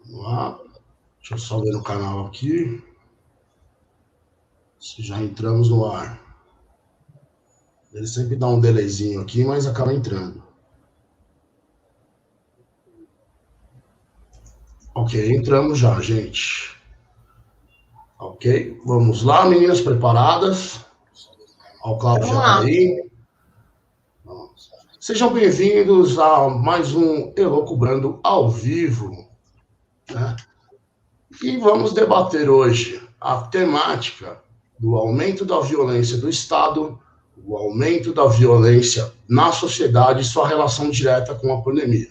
Vamos lá. Deixa eu só ver no canal aqui. Se já entramos no ar. Ele sempre dá um delayzinho aqui, mas acaba entrando. Ok, entramos já, gente. Ok, vamos lá, meninas preparadas? Ó, o Cláudio já está aí. Sejam bem-vindos a mais um Elocubrando ao vivo, né? E vamos debater hoje a temática do aumento da violência do Estado, o aumento da violência na sociedade e sua relação direta com a pandemia.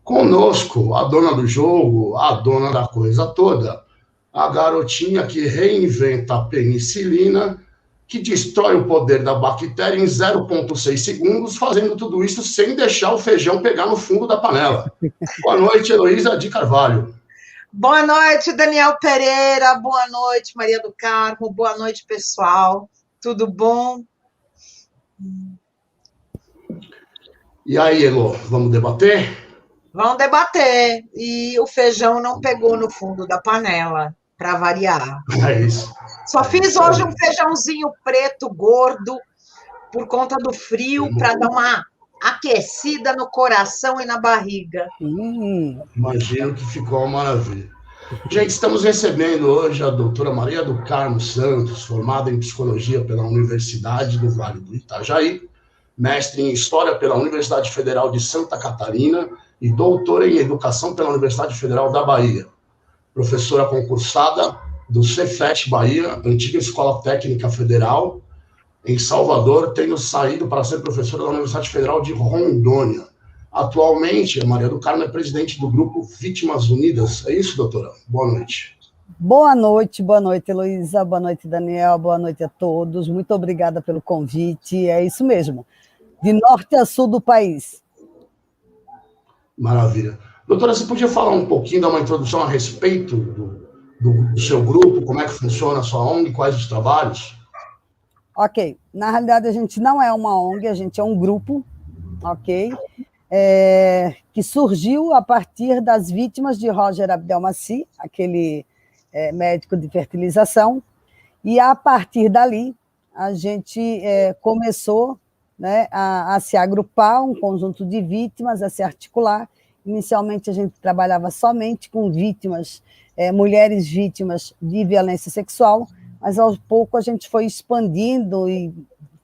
Conosco, a dona do jogo, a dona da coisa toda, a garotinha que reinventa a penicilina, que destrói o poder da bactéria em 0,6 segundos, fazendo tudo isso sem deixar o feijão pegar no fundo da panela. Boa noite, Heloísa de Carvalho. Boa noite, Daniel Pereira. Boa noite, Maria do Carmo. Boa noite, pessoal. Tudo bom? E aí, Elo, vamos debater? Vamos debater. E o feijão não pegou no fundo da panela, para variar. É isso. Só fiz hoje um feijãozinho preto, gordo, por conta do frio, para dar uma aquecida no coração e na barriga. Imagino que ficou uma maravilha. Gente, estamos recebendo hoje a doutora Maria do Carmo Santos, formada em Psicologia pela Universidade do Vale do Itajaí, mestre em História pela Universidade Federal de Santa Catarina e doutora em Educação pela Universidade Federal da Bahia. Professora concursada do Cefet Bahia, antiga Escola Técnica Federal, em Salvador, tendo saído para ser professora da Universidade Federal de Rondônia. Atualmente, a Maria do Carmo é presidente do grupo Vítimas Unidas. É isso, doutora? Boa noite. Boa noite, Heloísa. Boa noite, Daniel. Boa noite a todos. Muito obrigada pelo convite. É isso mesmo. De norte a sul do país. Maravilha. Doutora, você podia falar um pouquinho, dar uma introdução a respeito do seu grupo, como é que funciona a sua ONG, quais os trabalhos? Ok. Na realidade, a gente não é uma ONG, a gente é um grupo, ok? Que surgiu a partir das vítimas de Roger Abdelmaci, aquele médico de fertilização, e a partir dali a gente começou, né, a se agrupar, um conjunto de vítimas, a se articular. Inicialmente a gente trabalhava somente com vítimas, mulheres vítimas de violência sexual, mas aos poucos a gente foi expandindo e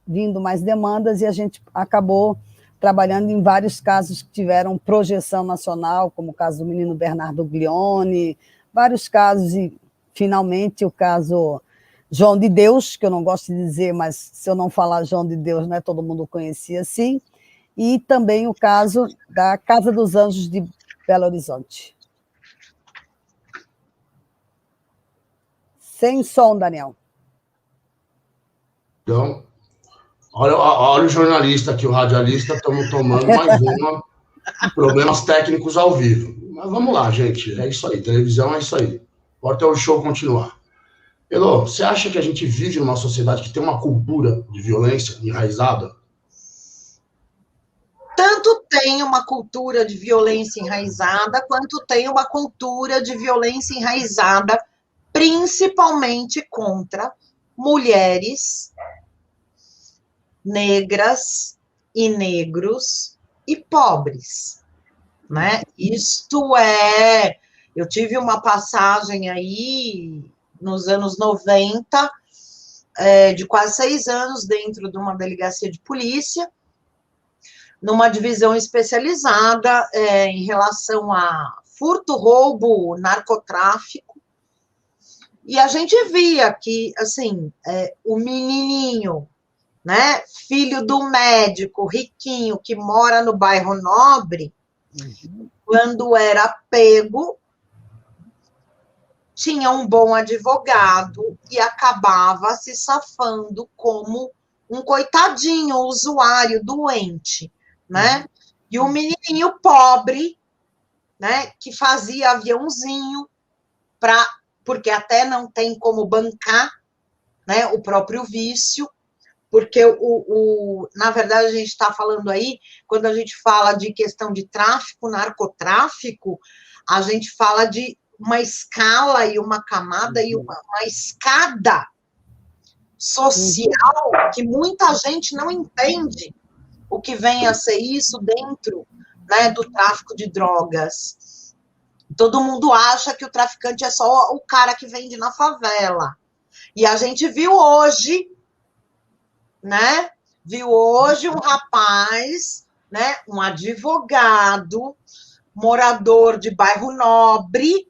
vindo mais demandas e a gente acabou trabalhando em vários casos que tiveram projeção nacional, como o caso do menino Bernardo Glione, vários casos, e finalmente o caso João de Deus, que eu não gosto de dizer, mas se eu não falar João de Deus, né, todo mundo conhecia assim, e também o caso da Casa dos Anjos de Belo Horizonte. Sem som, Daniel. Então, olha o jornalista aqui, o radialista, estamos tomando mais uma, problemas técnicos ao vivo. Mas vamos lá, gente, é isso aí, televisão é isso aí. Importa é o show continuar. Elô, você acha que a gente vive numa sociedade que tem uma cultura de violência enraizada? Tanto tem uma cultura de violência enraizada, quanto tem uma cultura de violência enraizada, principalmente contra mulheres, negras e negros e pobres, né? Isto é... Eu tive uma passagem aí nos anos 90, de quase 6 anos dentro de uma delegacia de polícia, numa divisão especializada em relação a furto, roubo, narcotráfico, e a gente via que, assim, o menininho, né, filho do médico riquinho que mora no bairro Nobre, quando era pego, tinha um bom advogado e acabava se safando como um coitadinho, usuário, doente, né? E o menininho pobre, né, que fazia aviãozinho, porque até não tem como bancar, né, o próprio vício, porque, na verdade, a gente está falando aí, quando a gente fala de questão de tráfico, narcotráfico, a gente fala de uma escala e uma camada e uma escada social que muita gente não entende o que vem a ser isso dentro, né, do tráfico de drogas. Todo mundo acha que o traficante é só o cara que vende na favela. E a gente viu hoje, né? Viu hoje um rapaz, né? Um advogado, morador de bairro nobre,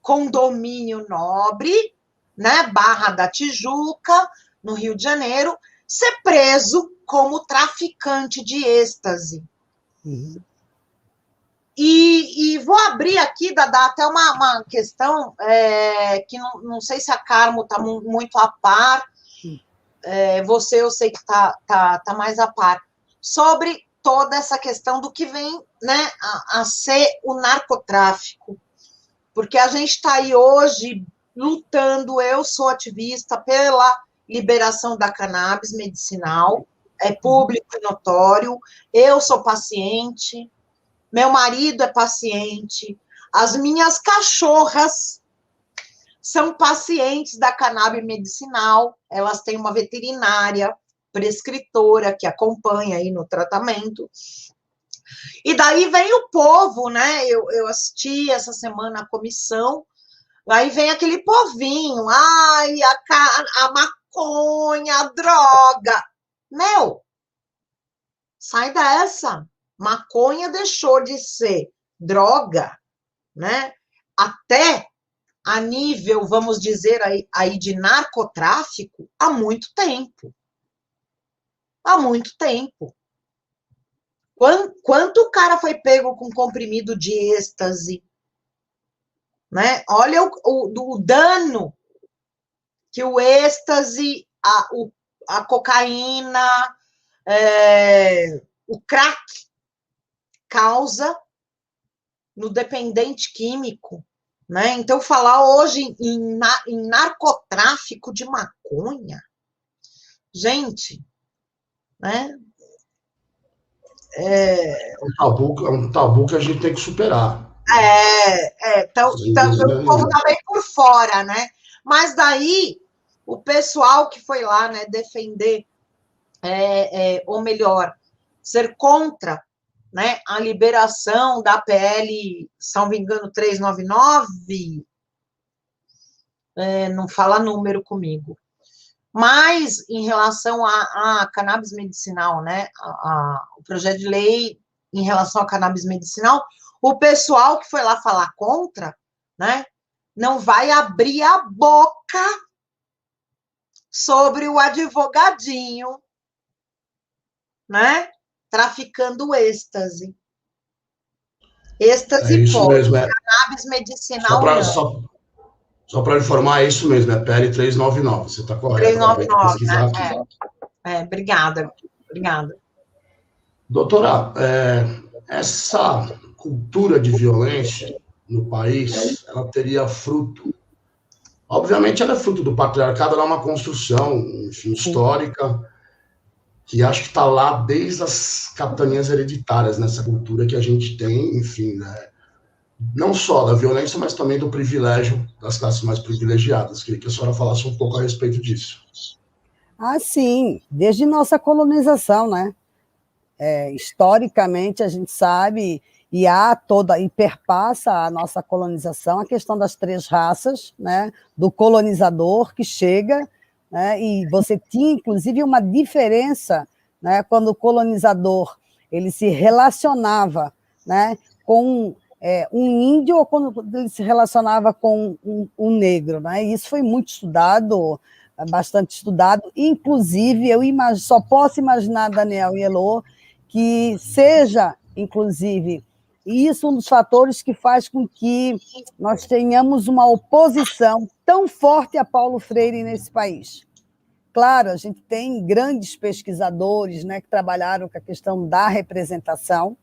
condomínio nobre, né? Barra da Tijuca, no Rio de Janeiro, ser preso como traficante de êxtase. Uhum. E vou abrir aqui, dá até uma questão que não sei se a Carmo está muito a par, você eu sei que tá mais a par, sobre toda essa questão do que vem, né, a ser o narcotráfico. Porque a gente está aí hoje lutando, eu sou ativista pela liberação da cannabis medicinal, é público e notório, eu sou paciente, meu marido é paciente, as minhas cachorras são pacientes da cannabis medicinal, elas têm uma veterinária prescritora que acompanha aí no tratamento. E daí vem o povo, né? Eu assisti essa semana a comissão, aí vem aquele povinho, ai, a maconha, a droga. Meu, sai dessa. Maconha deixou de ser droga, né? Até a nível, vamos dizer, aí de narcotráfico, há muito tempo. Há muito tempo. Quanto o cara foi pego com comprimido de êxtase, né? Olha o dano que o êxtase, a cocaína, o crack causa no dependente químico, né? Então, falar hoje em narcotráfico de maconha, gente, né? É um tabu que a gente tem que superar. Então, o povo tá bem por fora, né? Mas daí, o pessoal que foi lá, né, defender, ou melhor, ser contra, né, a liberação da PL, se não me engano, 399, não fala número comigo, mas em relação a cannabis medicinal, né, o projeto de lei em relação a cannabis medicinal, o pessoal que foi lá falar contra, né, não vai abrir a boca sobre o advogadinho, né, traficando êxtase. Êxtase isso pode, mesmo, cannabis medicinal não. Só para informar, é isso mesmo, é PL 399, você está correto. 399, né? Obrigada. Doutora, essa cultura de violência no país, ela teria fruto. Obviamente, ela é fruto do patriarcado, ela é uma construção, enfim, histórica, que acho que está lá desde as capitanias hereditárias, nessa cultura que a gente tem, enfim, né? Não só da violência, mas também do privilégio das classes mais privilegiadas. Queria que a senhora falasse um pouco a respeito disso. Ah, sim, desde nossa colonização, né? Historicamente, a gente sabe, e perpassa a nossa colonização, a questão das 3 raças, né? Do colonizador que chega, né? E você tinha, inclusive, uma diferença, né? Quando o colonizador ele se relacionava, né? Com um índio ou quando ele se relacionava com um negro, né? E isso foi muito estudado, bastante estudado, inclusive eu só posso imaginar, Daniel e Elô, que seja, inclusive, isso um dos fatores que faz com que nós tenhamos uma oposição tão forte a Paulo Freire nesse país. Claro, a gente tem grandes pesquisadores, né, que trabalharam com a questão da representação,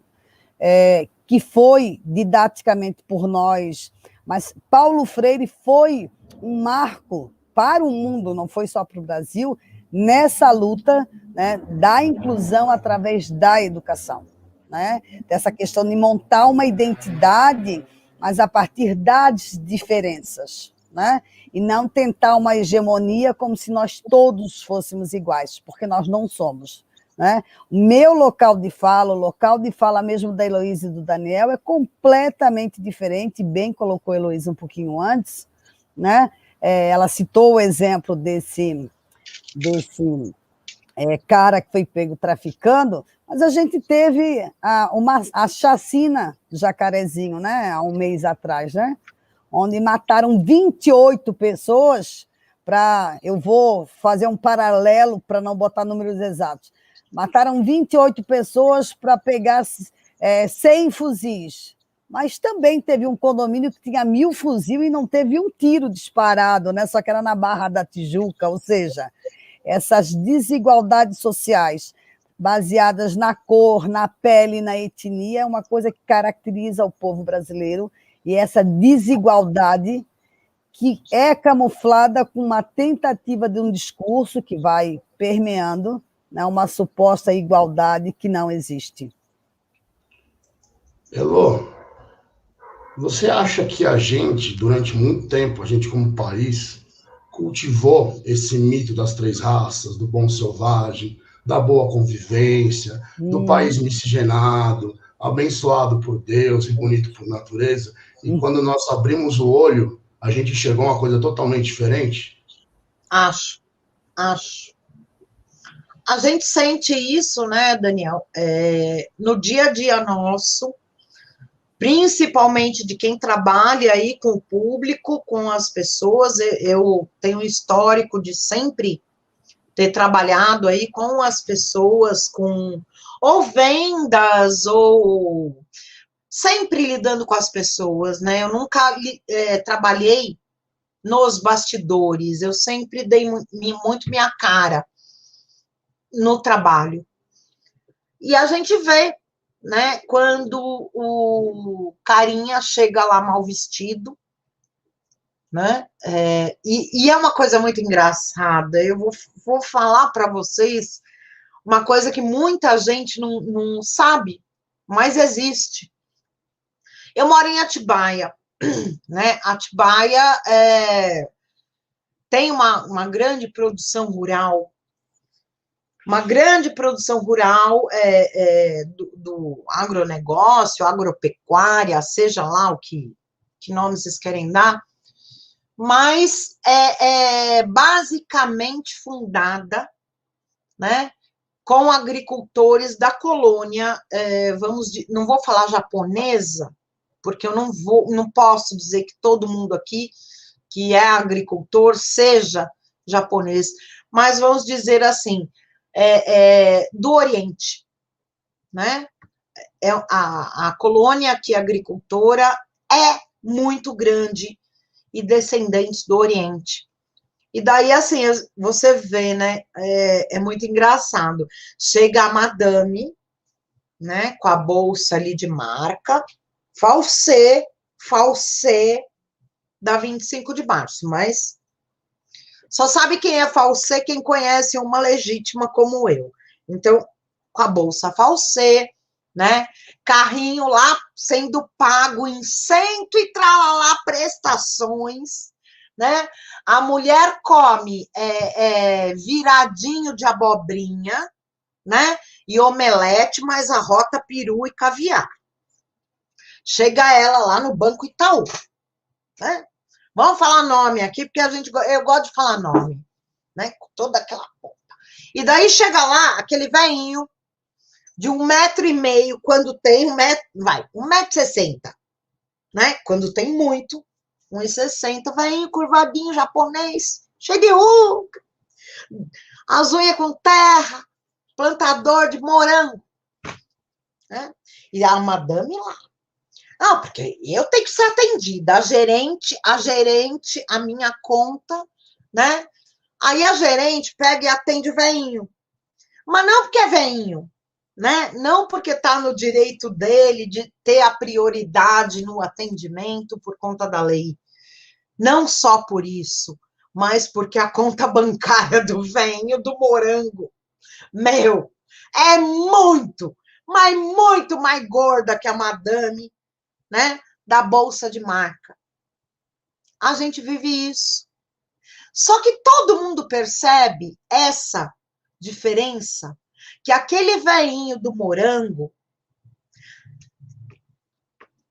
que foi didaticamente por nós, mas Paulo Freire foi um marco para o mundo, não foi só para o Brasil, nessa luta, né, da inclusão através da educação, né? Dessa questão de montar uma identidade, mas a partir das diferenças, né? E não tentar uma hegemonia como se nós todos fôssemos iguais, porque nós não somos, né? O meu local de fala, o local de fala mesmo da Heloísa e do Daniel é completamente diferente, bem colocou a Heloísa um pouquinho antes, né? Ela citou o exemplo desse cara que foi pego traficando, mas a gente teve a chacina do Jacarezinho, né? Há um mês atrás, né? Onde mataram 28 pessoas eu vou fazer um paralelo para não botar números exatos. Mataram 28 pessoas para pegar 100 fuzis. Mas também teve um condomínio que tinha 1000 fuzil e não teve um tiro disparado, né? Só que era na Barra da Tijuca, ou seja, essas desigualdades sociais baseadas na cor, na pele, na etnia, é uma coisa que caracteriza o povo brasileiro, e essa desigualdade que é camuflada com uma tentativa de um discurso que vai permeando, né, uma suposta igualdade que não existe. Elô, você acha que a gente, durante muito tempo, a gente como país, cultivou esse mito das 3 raças, do bom selvagem, da boa convivência, do país miscigenado, abençoado por Deus e bonito por natureza, e quando nós abrimos o olho, a gente enxergou uma coisa totalmente diferente? Acho. A gente sente isso, né, Daniel, no dia a dia nosso, principalmente de quem trabalha aí com o público, com as pessoas. Eu tenho um histórico de sempre ter trabalhado aí com as pessoas, com ou vendas, ou sempre lidando com as pessoas, né? Eu nunca trabalhei nos bastidores, eu sempre dei muito minha cara no trabalho. E a gente vê, né, quando o carinha chega lá mal vestido, né, e é uma coisa muito engraçada. Eu vou falar para vocês uma coisa que muita gente não sabe, mas existe. Eu moro em Atibaia, né? Atibaia tem uma grande produção rural, do agronegócio, agropecuária, seja lá o que nome vocês querem dar, mas é basicamente fundada, né, com agricultores da colônia, não vou falar japonesa, porque eu não posso dizer que todo mundo aqui que é agricultor seja japonês, mas vamos dizer assim, do Oriente, né? A colônia aqui agricultora é muito grande e descendentes do Oriente. E daí, assim, você vê, né, é muito engraçado. Chega a madame, né, com a bolsa ali de marca, falsê da 25 de março, mas só sabe quem é falsê quem conhece uma legítima como eu. Então, com a bolsa falsê, né, carrinho lá sendo pago em cento e tralala prestações, né, a mulher come viradinho de abobrinha, né, e omelete, mas arrota peru e caviar. Chega ela lá no Banco Itaú, né? Vamos falar nome aqui, porque eu gosto de falar nome, né? Com toda aquela pompa. E daí chega lá aquele velhinho de 1,5 m, quando tem 1,60 m, né? Quando tem muito, 1,60 m, velhinho curvadinho, japonês, cheio de ruga, as unhas com terra, plantador de morango, né? E a madame lá. Não, porque eu tenho que ser atendida, a gerente, a minha conta, né? Aí a gerente pega e atende o veinho. Mas não porque é veinho, né? Não porque está no direito dele de ter a prioridade no atendimento por conta da lei. Não só por isso, mas porque a conta bancária do velhinho do morango, meu, é muito, mas muito mais gorda que a madame, né, da bolsa de marca. A gente vive isso. Só que todo mundo percebe essa diferença, que aquele velhinho do morango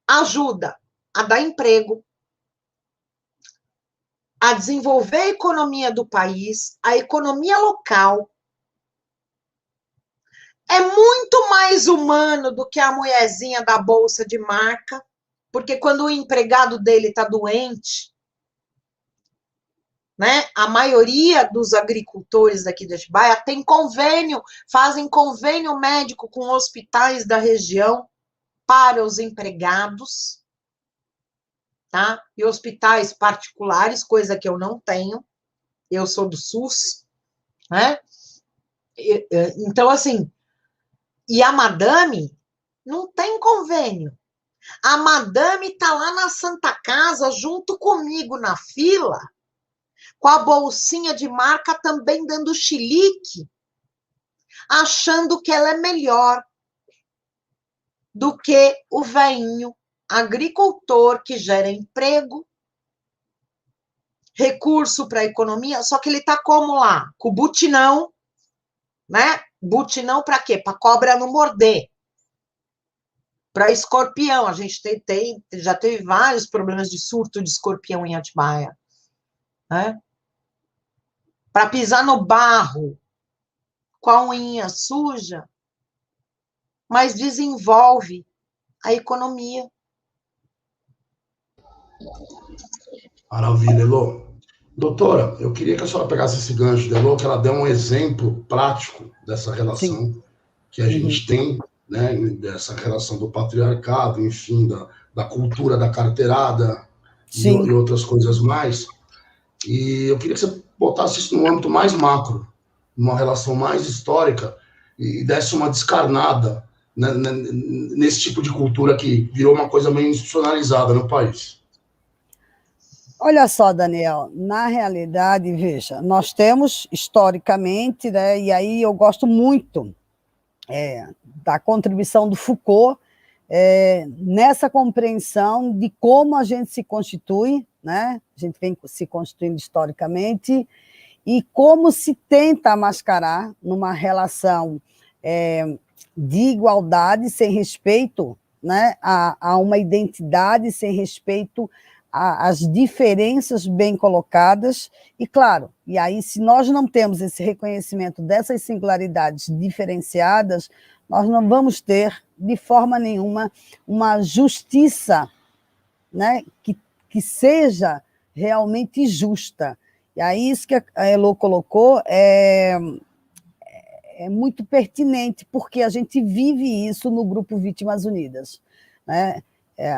ajuda a dar emprego, a desenvolver a economia do país, a economia local. É muito mais humano do que a mulherzinha da bolsa de marca, porque quando o empregado dele está doente, né, a maioria dos agricultores daqui de Atibaia tem convênio, fazem convênio médico com hospitais da região para os empregados, tá? E hospitais particulares, coisa que eu não tenho, eu sou do SUS, né? Então, assim, e a madame não tem convênio. A madame está lá na Santa Casa, junto comigo na fila, com a bolsinha de marca também dando chilique, achando que ela é melhor do que o velhinho agricultor que gera emprego, recurso para a economia, só que ele está como lá? Com o butinão, né? Butinão para quê? Para cobra não morder. Para escorpião, a gente já teve vários problemas de surto de escorpião em Atibaia, né? Para pisar no barro com a unha suja, mas desenvolve a economia. Maravilha, Elô. Doutora, eu queria que a senhora pegasse esse gancho de Elô, que ela deu um exemplo prático dessa relação Sim. que a gente tem, né, dessa relação do patriarcado, enfim, da cultura da carteirada e outras coisas mais. E eu queria que você botasse isso num âmbito mais macro, numa relação mais histórica, e desse uma descarnada, né, nesse tipo de cultura que virou uma coisa meio institucionalizada no país. Olha só, Daniel, na realidade, veja, nós temos historicamente, né, e aí eu gosto muito da contribuição do Foucault nessa compreensão de como a gente se constitui, né, a gente vem se constituindo historicamente, e como se tenta mascarar numa relação de igualdade sem respeito, né, a uma identidade, sem respeito às diferenças bem colocadas, e claro, e aí se nós não temos esse reconhecimento dessas singularidades diferenciadas, nós não vamos ter, de forma nenhuma, uma justiça, né, que seja realmente justa. E aí isso que a Elô colocou é muito pertinente, porque a gente vive isso no Grupo Vítimas Unidas, né?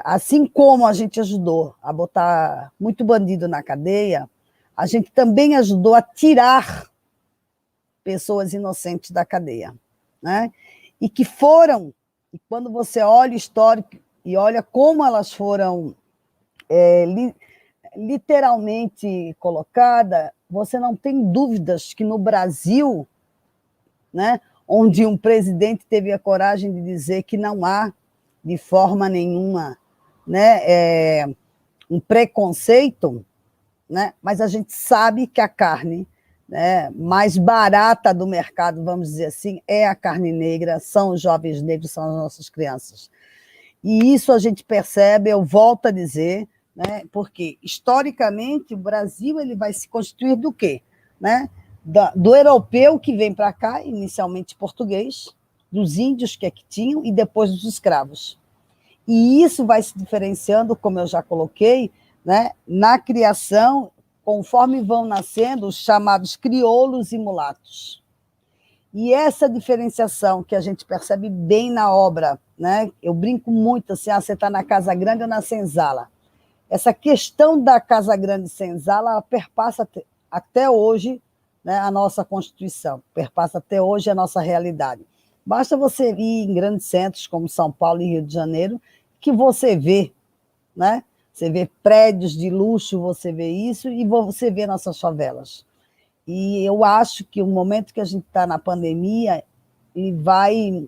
Assim como a gente ajudou a botar muito bandido na cadeia, a gente também ajudou a tirar pessoas inocentes da cadeia, né? E que foram, e quando você olha o histórico e olha como elas foram literalmente colocadas, você não tem dúvidas que no Brasil, né, onde um presidente teve a coragem de dizer que não há, de forma nenhuma, né, um preconceito, né, mas a gente sabe que a carne, né, mais barata do mercado, vamos dizer assim, é a carne negra, são os jovens negros, são as nossas crianças. E isso a gente percebe, eu volto a dizer, né, porque, historicamente, o Brasil ele vai se constituir do quê? Né? Do europeu que vem para cá, inicialmente português, dos índios que aqui tinham e depois dos escravos. E isso vai se diferenciando, como eu já coloquei, né, na criação, conforme vão nascendo os chamados crioulos e mulatos. E essa diferenciação que a gente percebe bem na obra, né, eu brinco muito assim, você está na Casa Grande ou na Senzala. Essa questão da Casa Grande e Senzala, ela perpassa até hoje, né, a nossa Constituição, perpassa até hoje a nossa realidade. Basta você ir em grandes centros como São Paulo e Rio de Janeiro, que você vê, né, você vê prédios de luxo, você vê isso, e você vê nossas favelas. E eu acho que o momento que a gente está na pandemia, ele vai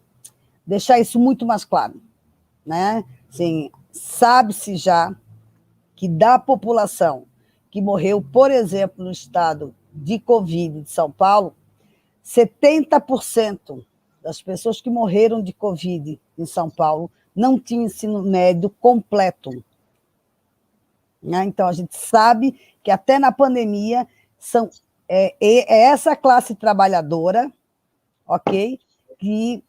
deixar isso muito mais claro, né? Assim, sabe-se já que da população que morreu, por exemplo, no estado de Covid de São Paulo, 70% das pessoas que morreram de Covid em São Paulo não tinham ensino médio completo. Né? Então, a gente sabe que até na pandemia é essa classe trabalhadora, ok, que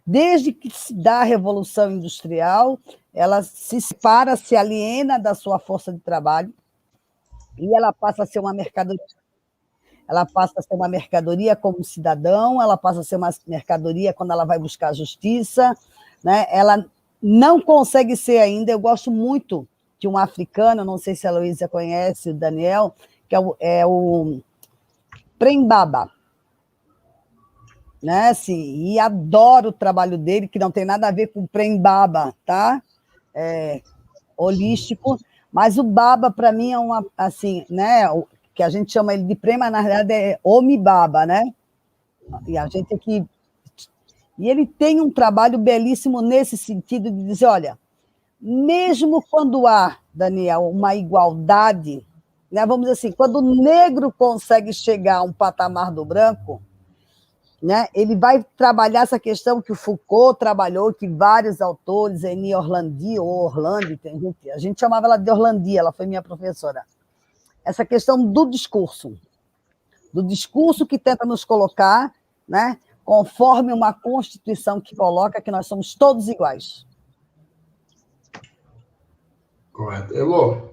desde que se dá a Revolução Industrial, ela se separa, se aliena da sua força de trabalho e ela passa a ser uma mercadoria. Ela passa a ser uma mercadoria como cidadão, ela passa a ser uma mercadoria quando ela vai buscar a justiça, né? Ela não consegue ser ainda. Eu gosto muito de um africano, não sei se a Luísa conhece, o Daniel, que é o Prem Baba. Né? Assim, e adoro o trabalho dele, que não tem nada a ver com Prem Baba, tá? Holístico, mas o Baba, para mim, é uma, assim, né? Que a gente chama ele de Prem, mas na realidade é Omi Baba, né? E a gente aqui. E ele tem um trabalho belíssimo nesse sentido de dizer: olha, mesmo quando há, Daniel, uma igualdade, né? Vamos dizer assim, quando o negro consegue chegar a um patamar do branco, né, ele vai trabalhar essa questão que o Foucault trabalhou, que vários autores, Eni Orlandi, ou Orlandi, a gente chamava ela de Orlandi, ela foi minha professora. Essa questão do discurso que tenta nos colocar, né, conforme uma Constituição que coloca que nós somos todos iguais. Correto. Elô,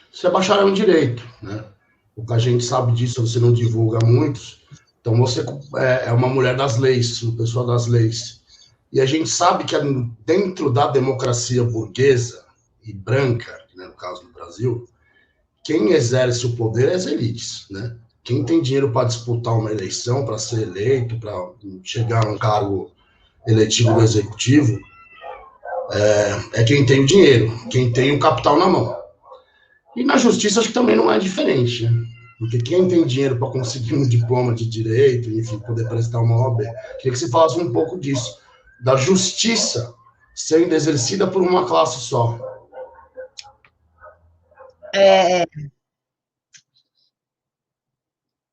você é bacharel em Direito, né? O que a gente sabe disso, você não divulga muitos. Então, você é uma mulher das leis, uma pessoa das leis. E a gente sabe que dentro da democracia burguesa e branca, né, no caso do Brasil, quem exerce o poder é as elites, né? Quem tem dinheiro para disputar uma eleição, para ser eleito, para chegar a um cargo eletivo do executivo, é quem tem o dinheiro, quem tem o capital na mão. E na justiça acho que também não é diferente, né? Porque quem tem dinheiro para conseguir um diploma de direito, enfim, poder prestar uma OAB, queria que você falasse um pouco disso, da justiça sendo exercida por uma classe só.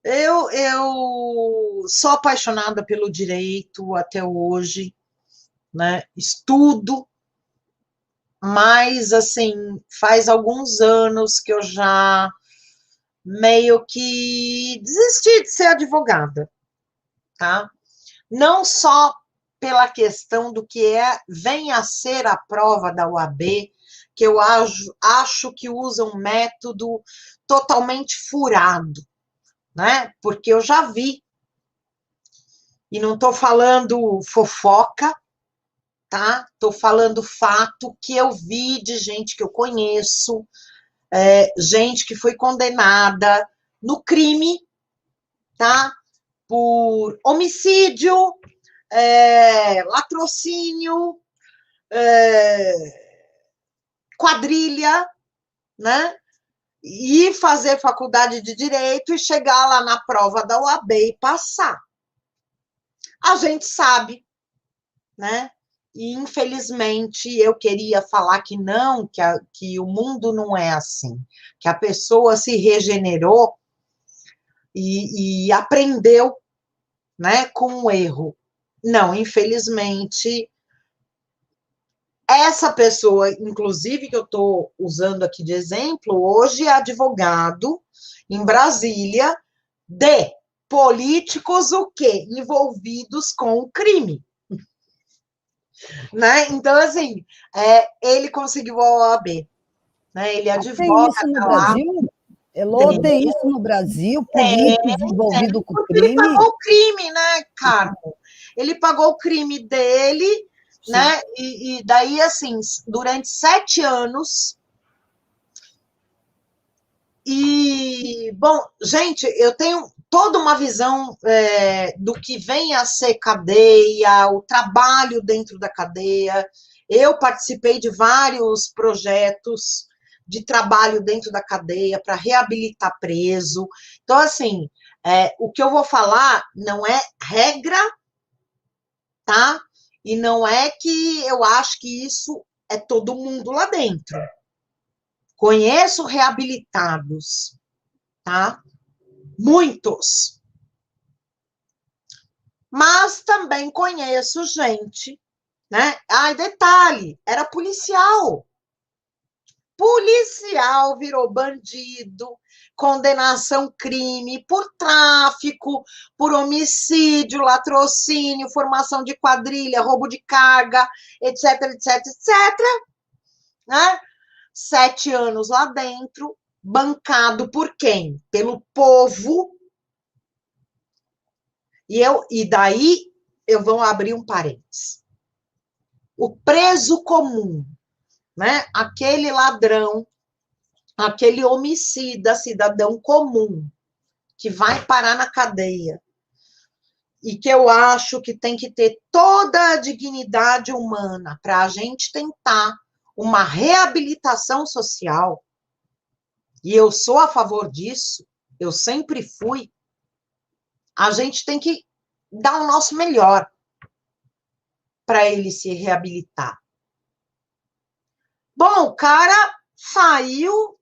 Eu sou apaixonada pelo direito até hoje, né? Estudo, mas, assim, faz alguns anos que eu já meio que desisti de ser advogada, tá? Não só pela questão do que vem a ser a prova da OAB, que eu acho que usa um método totalmente furado, né? Porque eu já vi, e não estou falando fofoca, tá? Estou falando fato que eu vi de gente que eu conheço, gente que foi condenada no crime, tá? Por homicídio, latrocínio, quadrilha, né? E fazer faculdade de Direito e chegar lá na prova da OAB e passar. A gente sabe, né? E, infelizmente, eu queria falar que não, que o mundo não é assim, que a pessoa se regenerou e aprendeu, né, com o erro. Não, infelizmente, essa pessoa, inclusive, que eu estou usando aqui de exemplo, hoje é advogado em Brasília de políticos o quê? Envolvidos com o crime. Né? Então, assim, ele conseguiu a OAB. Né? Ele advoga. Tem isso no Brasil? Elô, tem isso no Brasil? Políticos envolvidos com crime? Ele pagou o crime, né, Carmo? Ele pagou o crime dele, sim, né? E daí, assim, durante 7 anos. E, bom, gente, eu tenho toda uma visão do que vem a ser cadeia, o trabalho dentro da cadeia. Eu participei de vários projetos de trabalho dentro da cadeia para reabilitar preso. Então, assim, o que eu vou falar não é regra, tá? E não é que eu acho que isso é todo mundo lá dentro. Conheço reabilitados, tá? Muitos. Mas também conheço gente, né? Ai, detalhe, era policial. Policial virou bandido, condenação crime por tráfico, por homicídio, latrocínio, formação de quadrilha, roubo de carga, etc, etc, etc, né? 7 anos lá dentro, bancado por quem? Pelo povo. E daí eu vou abrir um parênteses. O preso comum, né? Aquele ladrão, aquele homicida, cidadão comum, que vai parar na cadeia, e que eu acho que tem que ter toda a dignidade humana para a gente tentar uma reabilitação social, e eu sou a favor disso, eu sempre fui, a gente tem que dar o nosso melhor para ele se reabilitar. Bom, o cara saiu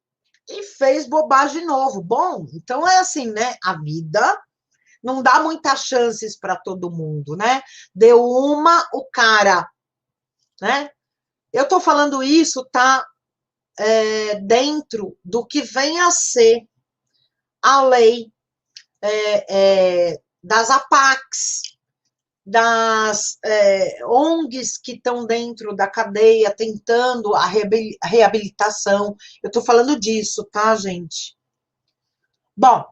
e fez bobagem de novo. Bom, então é assim, né? A vida não dá muitas chances para todo mundo, né? Deu uma, o cara, né? Eu tô falando isso, tá? Dentro do que vem a ser a lei das APACs, das ONGs que estão dentro da cadeia tentando a reabilitação. Eu estou falando disso, tá, gente? Bom,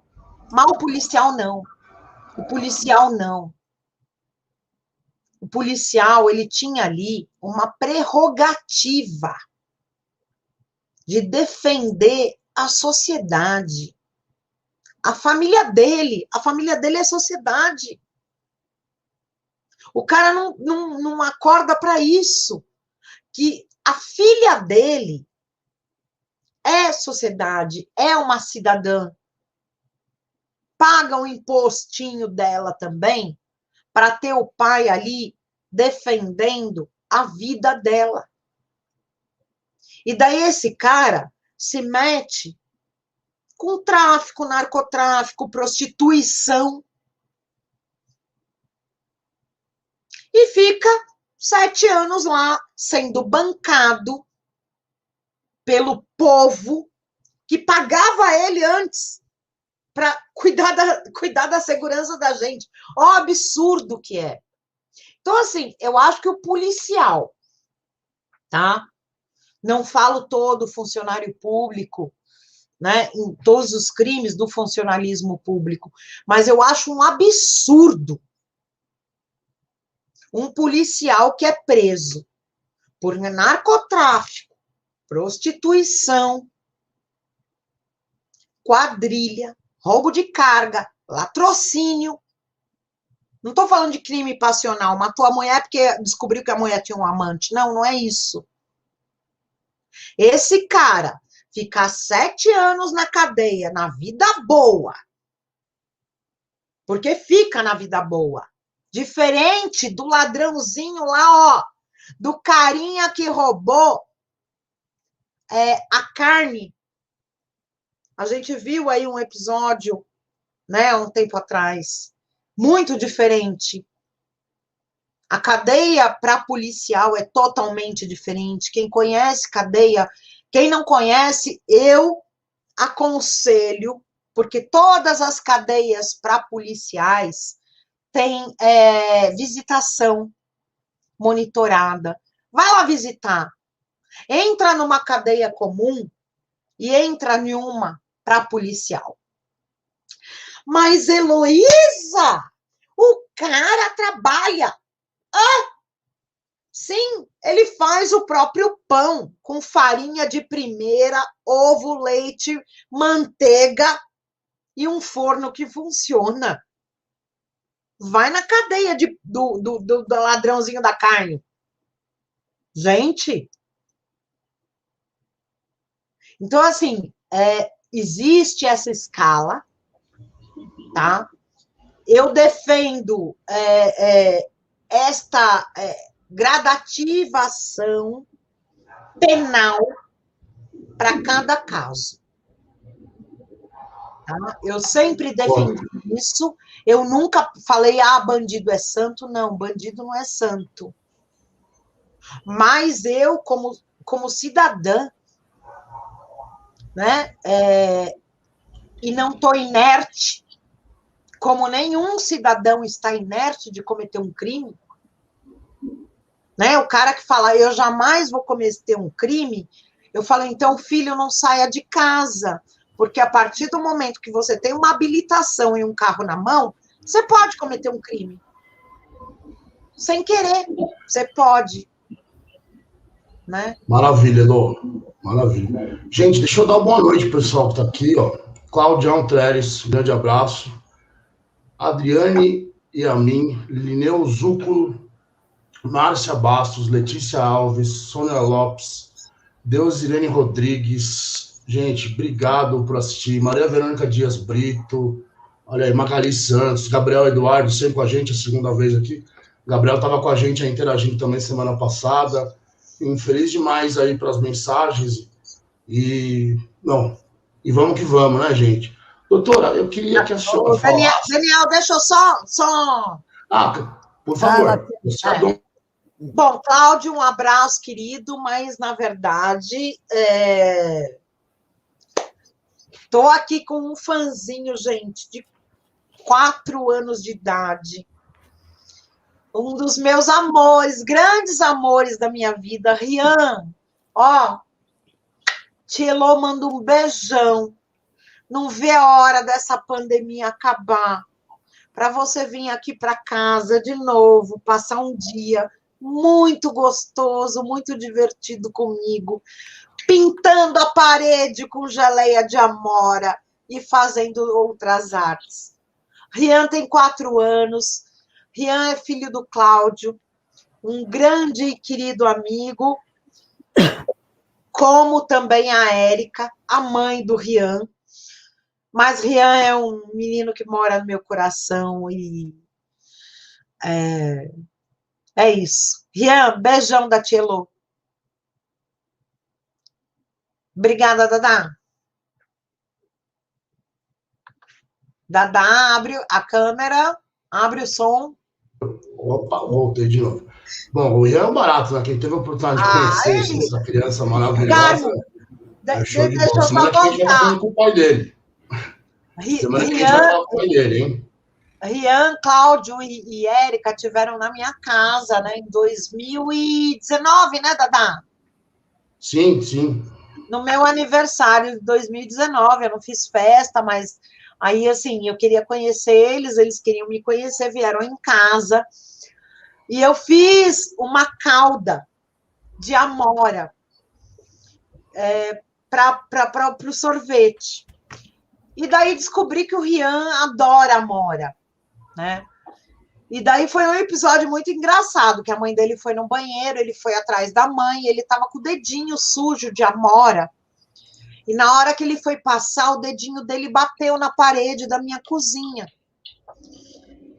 mas o policial não. O policial não. O policial, ele tinha ali uma prerrogativa de defender a sociedade. A família dele é sociedade. O cara não acorda para isso, que a filha dele é sociedade, é uma cidadã, paga o impostinho dela também, para ter o pai ali defendendo a vida dela. E daí esse cara se mete com tráfico, narcotráfico, prostituição, e fica 7 anos lá, sendo bancado pelo povo que pagava ele antes para cuidar da segurança da gente. Ó, o absurdo que é. Então, assim, eu acho que o policial, tá? Não falo todo funcionário público, né? Em todos os crimes do funcionalismo público, mas eu acho um absurdo um policial que é preso por narcotráfico, prostituição, quadrilha, roubo de carga, latrocínio. Não estou falando de crime passional, matou a mulher porque descobriu que a mulher tinha um amante. Não, não é isso. Esse cara ficar 7 anos na cadeia, na vida boa, porque fica na vida boa, diferente do ladrãozinho lá, ó, do carinha que roubou a carne. A gente viu aí um episódio, né, um tempo atrás, muito diferente. A cadeia para policial é totalmente diferente. Quem conhece cadeia, quem não conhece, eu aconselho, porque todas as cadeias para policiais têm visitação monitorada. Vai lá visitar. Entra numa cadeia comum e entra em uma para policial. Mas, Heloísa, o cara trabalha. Sim, ele faz o próprio pão com farinha de primeira, ovo, leite, manteiga e um forno que funciona. Vai na cadeia do ladrãozinho da carne. Gente. Então, assim, existe essa escala, tá? Eu defendo esta gradativa ação penal para cada caso. Tá? Eu sempre defendi isso. Eu nunca falei, bandido é santo. Não, bandido não é santo. Mas eu, como cidadã, né, e não estou inerte, como nenhum cidadão está inerte de cometer um crime, né? O cara que fala, eu jamais vou cometer um crime, eu falo, então, filho, não saia de casa, porque a partir do momento que você tem uma habilitação e um carro na mão, você pode cometer um crime. Sem querer, você pode. Né? Maravilha, Elô. Maravilha. Gente, deixa eu dar uma boa noite pro pessoal que está aqui, ó. Claudião Treres, grande abraço. Adriane Yamin, Lineu Zúculo, Márcia Bastos, Letícia Alves, Sônia Lopes, Deusirene Rodrigues. Gente, obrigado por assistir. Maria Verônica Dias Brito, olha aí, Magali Santos, Gabriel Eduardo, sempre com a gente, a segunda vez aqui. Gabriel estava com a gente aí, interagindo também semana passada. Feliz demais aí pelas mensagens. E vamos que vamos, né, gente? Doutora, eu queria que a senhora falasse... Daniel, deixa eu só... por favor. Bom, Cláudio, um abraço, querido, mas, na verdade, estou aqui com um fãzinho, gente, de 4 anos de idade. Um dos meus amores, grandes amores da minha vida, Rian. Ó, Tchelo, manda um beijão. Não vê a hora dessa pandemia acabar, para você vir aqui para casa de novo, passar um dia muito gostoso, muito divertido comigo, pintando a parede com geleia de amora e fazendo outras artes. Rian tem 4 anos, Rian é filho do Cláudio, um grande e querido amigo, como também a Érica, a mãe do Rian. Mas Rian é um menino que mora no meu coração e é isso. Rian, beijão da Tchelo. Obrigada, Dadá. Dadá, abre a câmera, abre o som. Opa, voltei de novo. Bom, o Rian é um barato, né? Quem teve a oportunidade de conhecer essa criança maravilhosa. Show de bola. Semana que a gente vai falando com o pai dele. Semana que a gente vai falar com o pai dele, hein? Rian, Cláudio e Érica tiveram na minha casa, né, em 2019, né, Dadá? Sim, sim. No meu aniversário de 2019, eu não fiz festa, mas aí, assim, eu queria conhecer eles queriam me conhecer, vieram em casa, e eu fiz uma calda de amora para o sorvete. E daí descobri que o Rian adora amora, né? E daí foi um episódio muito engraçado, que a mãe dele foi no banheiro, ele foi atrás da mãe, ele estava com o dedinho sujo de amora, e na hora que ele foi passar, o dedinho dele bateu na parede da minha cozinha.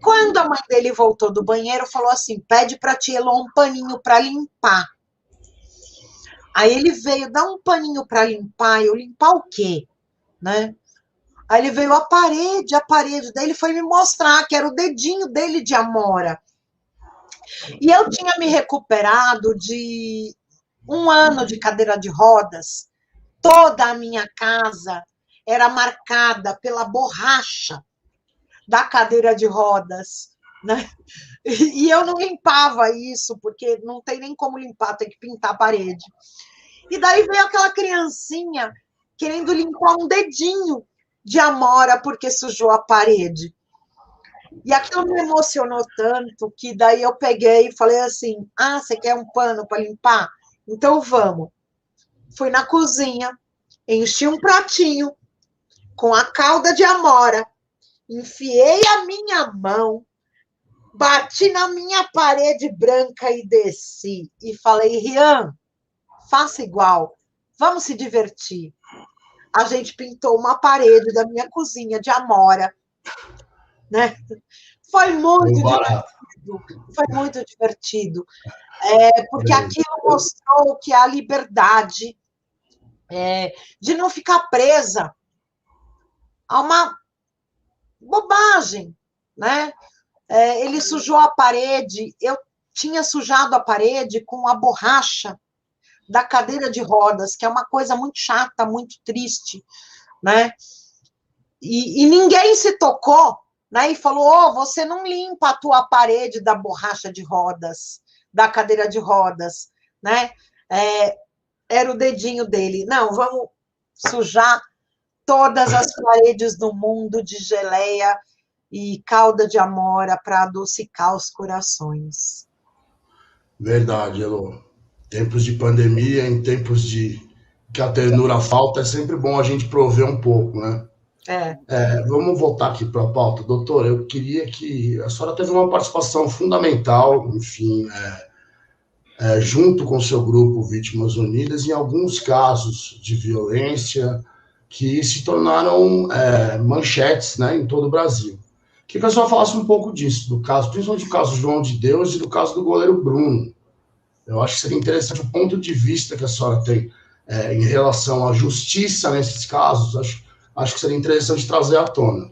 Quando a mãe dele voltou do banheiro, falou assim, pede para a tia Elô um paninho para limpar. Aí ele veio dar um paninho para limpar, eu limpar o quê? Né? Aí ele veio a parede, daí ele foi me mostrar que era o dedinho dele de amora. E eu tinha me recuperado de 1 ano de cadeira de rodas, toda a minha casa era marcada pela borracha da cadeira de rodas, né? E eu não limpava isso, porque não tem nem como limpar, tem que pintar a parede. E daí veio aquela criancinha querendo limpar um dedinho de amora porque sujou a parede. E aquilo me emocionou tanto que daí eu peguei e falei assim, você quer um pano para limpar? Então vamos. Fui na cozinha, enchi um pratinho com a calda de amora, enfiei a minha mão, bati na minha parede branca e desci. E falei, Rian, faça igual. vamos se divertir. A gente pintou uma parede da minha cozinha de amora, né? Foi muito divertido. Foi muito divertido. Porque aquilo mostrou que a liberdade de não ficar presa a uma bobagem, né? Ele sujou a parede, eu tinha sujado a parede com a borracha da cadeira de rodas, que é uma coisa muito chata, muito triste, né? E ninguém se tocou, né? E falou, você não limpa a tua parede da borracha de rodas, da cadeira de rodas, né? Era o dedinho dele. Não, vamos sujar todas as paredes do mundo de geleia e calda de amora para adocicar os corações. Verdade, Elô. Tempos de pandemia, em tempos que a ternura falta, é sempre bom a gente prover um pouco, né? Vamos voltar aqui para a pauta. Doutor, eu queria que... A senhora teve uma participação fundamental, enfim, junto com o seu grupo Vítimas Unidas, em alguns casos de violência que se tornaram manchetes, né, em todo o Brasil. Queria que a senhora falasse um pouco disso, do caso, principalmente do caso João de Deus e do caso do goleiro Bruno. Eu acho que seria interessante o ponto de vista que a senhora tem em relação à justiça nesses casos. Acho que seria interessante trazer à tona.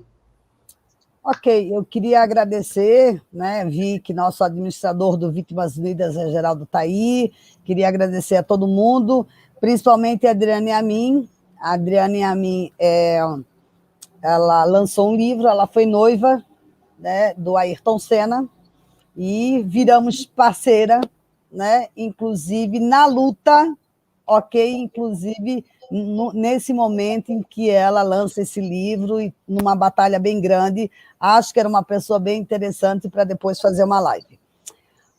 Ok, eu queria agradecer, né? Vi que nosso administrador do Vítimas Unidas é Geraldo está aí. Queria agradecer a todo mundo, principalmente a Adriane Amin. A Adriane Amin, ela lançou um livro, ela foi noiva, né, do Ayrton Senna, e viramos parceira, né, inclusive na luta, ok? Inclusive nesse momento em que ela lança esse livro, e numa batalha bem grande, acho que era uma pessoa bem interessante para depois fazer uma live.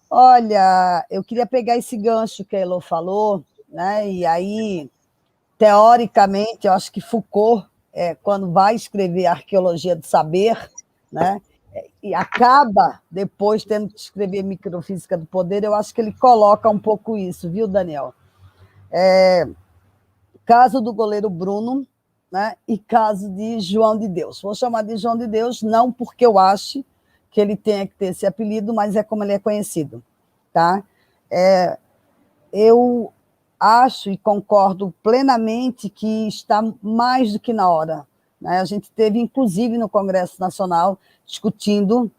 Olha, eu queria pegar esse gancho que a Elô falou, né, e aí, teoricamente, eu acho que Foucault, quando vai escrever Arqueologia do Saber, né, e acaba depois tendo que escrever Microfísica do Poder, eu acho que ele coloca um pouco isso, viu, Daniel? Caso do goleiro Bruno, né, e caso de João de Deus. Vou chamar de João de Deus, não porque eu ache que ele tenha que ter esse apelido, mas é como ele é conhecido. Tá? Eu acho e concordo plenamente que está mais do que na hora. Né? A gente teve, inclusive, no Congresso Nacional, discutindo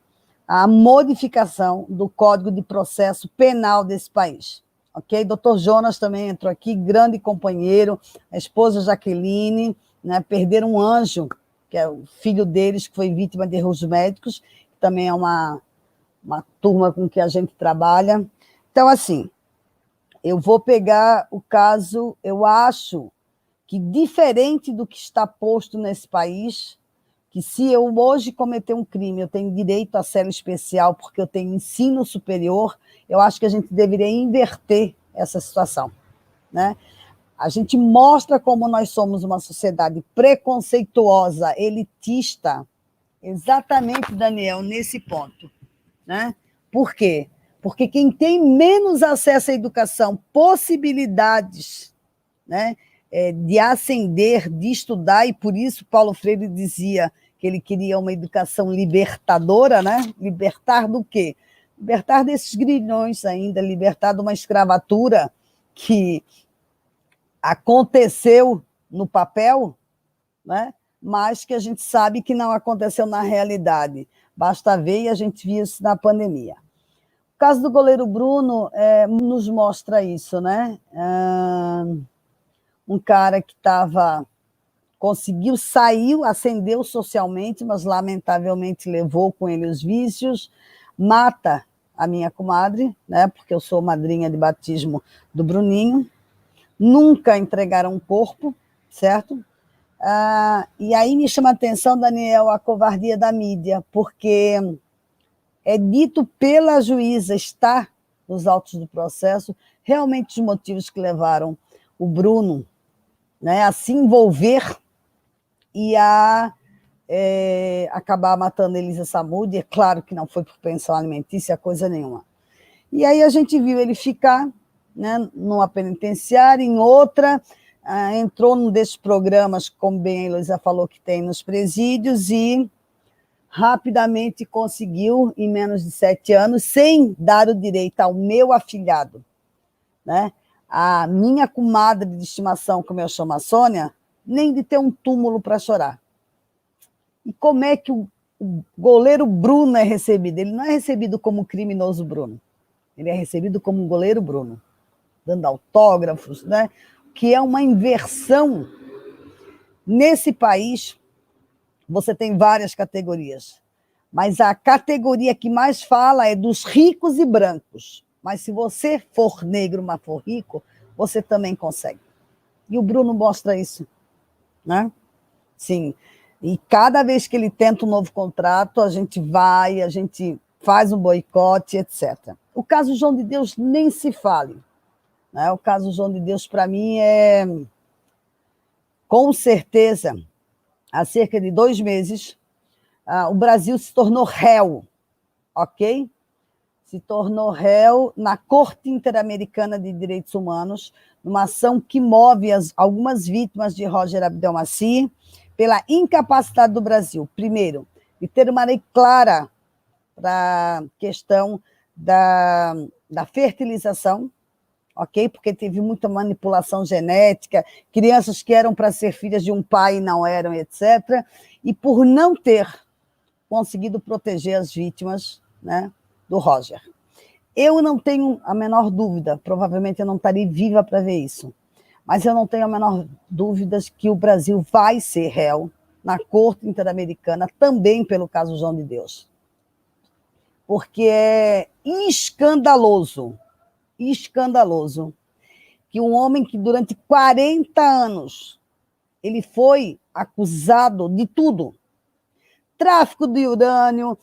a modificação do Código de Processo Penal desse país. Ok? Doutor Jonas também entrou aqui, grande companheiro, a esposa Jaqueline, né, perderam um anjo, que é o filho deles, que foi vítima de erros médicos, que também é uma turma com que a gente trabalha. Então, assim, eu vou pegar o caso, eu acho que, diferente do que está posto nesse país, que se eu hoje cometer um crime, eu tenho direito a cela especial porque eu tenho ensino superior, eu acho que a gente deveria inverter essa situação. Né? A gente mostra como nós somos uma sociedade preconceituosa, elitista, exatamente, Daniel, nesse ponto. Né? Por quê? Porque quem tem menos acesso à educação, possibilidades, né, de ascender, de estudar, e por isso Paulo Freire dizia que ele queria uma educação libertadora, né? Libertar do quê? Libertar desses grilhões ainda, libertar de uma escravatura que aconteceu no papel, né? Mas que a gente sabe que não aconteceu na realidade. Basta ver, e a gente viu isso na pandemia. O caso do goleiro Bruno nos mostra isso, né? Um cara que conseguiu, saiu, ascendeu socialmente, mas lamentavelmente levou com ele os vícios, mata a minha comadre, né? Porque eu sou madrinha de batismo do Bruninho, nunca entregaram um corpo, certo? E aí me chama a atenção, Daniel, a covardia da mídia, porque é dito pela juíza, está nos autos do processo, realmente os motivos que levaram o Bruno, né, a se envolver e a acabar matando Elisa Samúdio. É claro que não foi por pensão alimentícia, coisa nenhuma. E aí a gente viu ele ficar, né, numa penitenciária, em outra, entrou num desses programas, como bem a Heloísa falou, que tem nos presídios, e rapidamente conseguiu, em menos de 7 anos, sem dar o direito ao meu afilhado, né? A minha comadre de estimação, como eu chamo a Sônia, nem de ter um túmulo para chorar. E como é que o goleiro Bruno é recebido? Ele não é recebido como criminoso Bruno, ele é recebido como goleiro Bruno, dando autógrafos, né? Que é uma inversão. Nesse país, você tem várias categorias, mas a categoria que mais fala é dos ricos e brancos. Mas se você for negro, mas for rico, você também consegue. E o Bruno mostra isso, né? Sim. E cada vez que ele tenta um novo contrato, a gente vai, a gente faz um boicote, etc. O caso João de Deus nem se fale, né? O caso João de Deus, para mim, é, com certeza, há cerca de 2 meses, o Brasil se tornou réu, ok? Se tornou réu na Corte Interamericana de Direitos Humanos, numa ação que move algumas vítimas de Roger Abdelmaci pela incapacidade do Brasil, primeiro, de ter uma lei clara para a questão da fertilização, ok? Porque teve muita manipulação genética, crianças que eram para ser filhas de um pai e não eram, etc. E por não ter conseguido proteger as vítimas, né, do Roger. Eu não tenho a menor dúvida, provavelmente eu não estaria viva para ver isso, mas eu não tenho a menor dúvida que o Brasil vai ser réu na Corte Interamericana, também pelo caso João de Deus. Porque é escandaloso que um homem que durante 40 anos ele foi acusado de tudo, tráfico de urânio,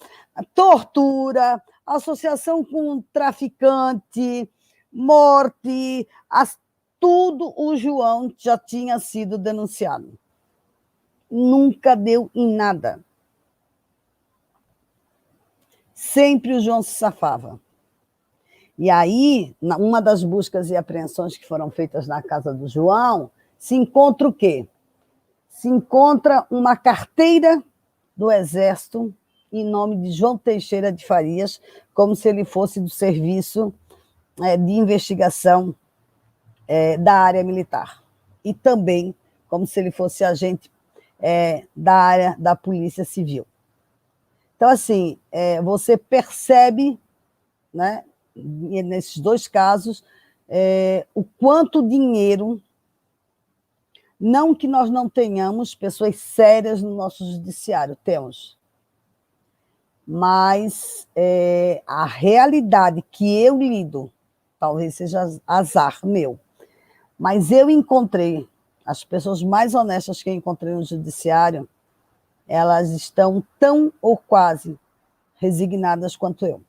tortura, associação com traficante, morte, tudo o João já tinha sido denunciado. Nunca deu em nada. Sempre o João se safava. E aí, uma das buscas e apreensões que foram feitas na casa do João, se encontra o quê? Se encontra uma carteira do Exército em nome de João Teixeira de Farias, como se ele fosse do serviço de investigação da área militar. E também como se ele fosse agente da área da Polícia Civil. Então, assim, você percebe, né, nesses 2 casos, o quanto dinheiro, não que nós não tenhamos pessoas sérias no nosso judiciário, temos, mas a realidade que eu lido, talvez seja azar meu, mas eu encontrei, as pessoas mais honestas que eu encontrei no judiciário, elas estão tão ou quase resignadas quanto eu.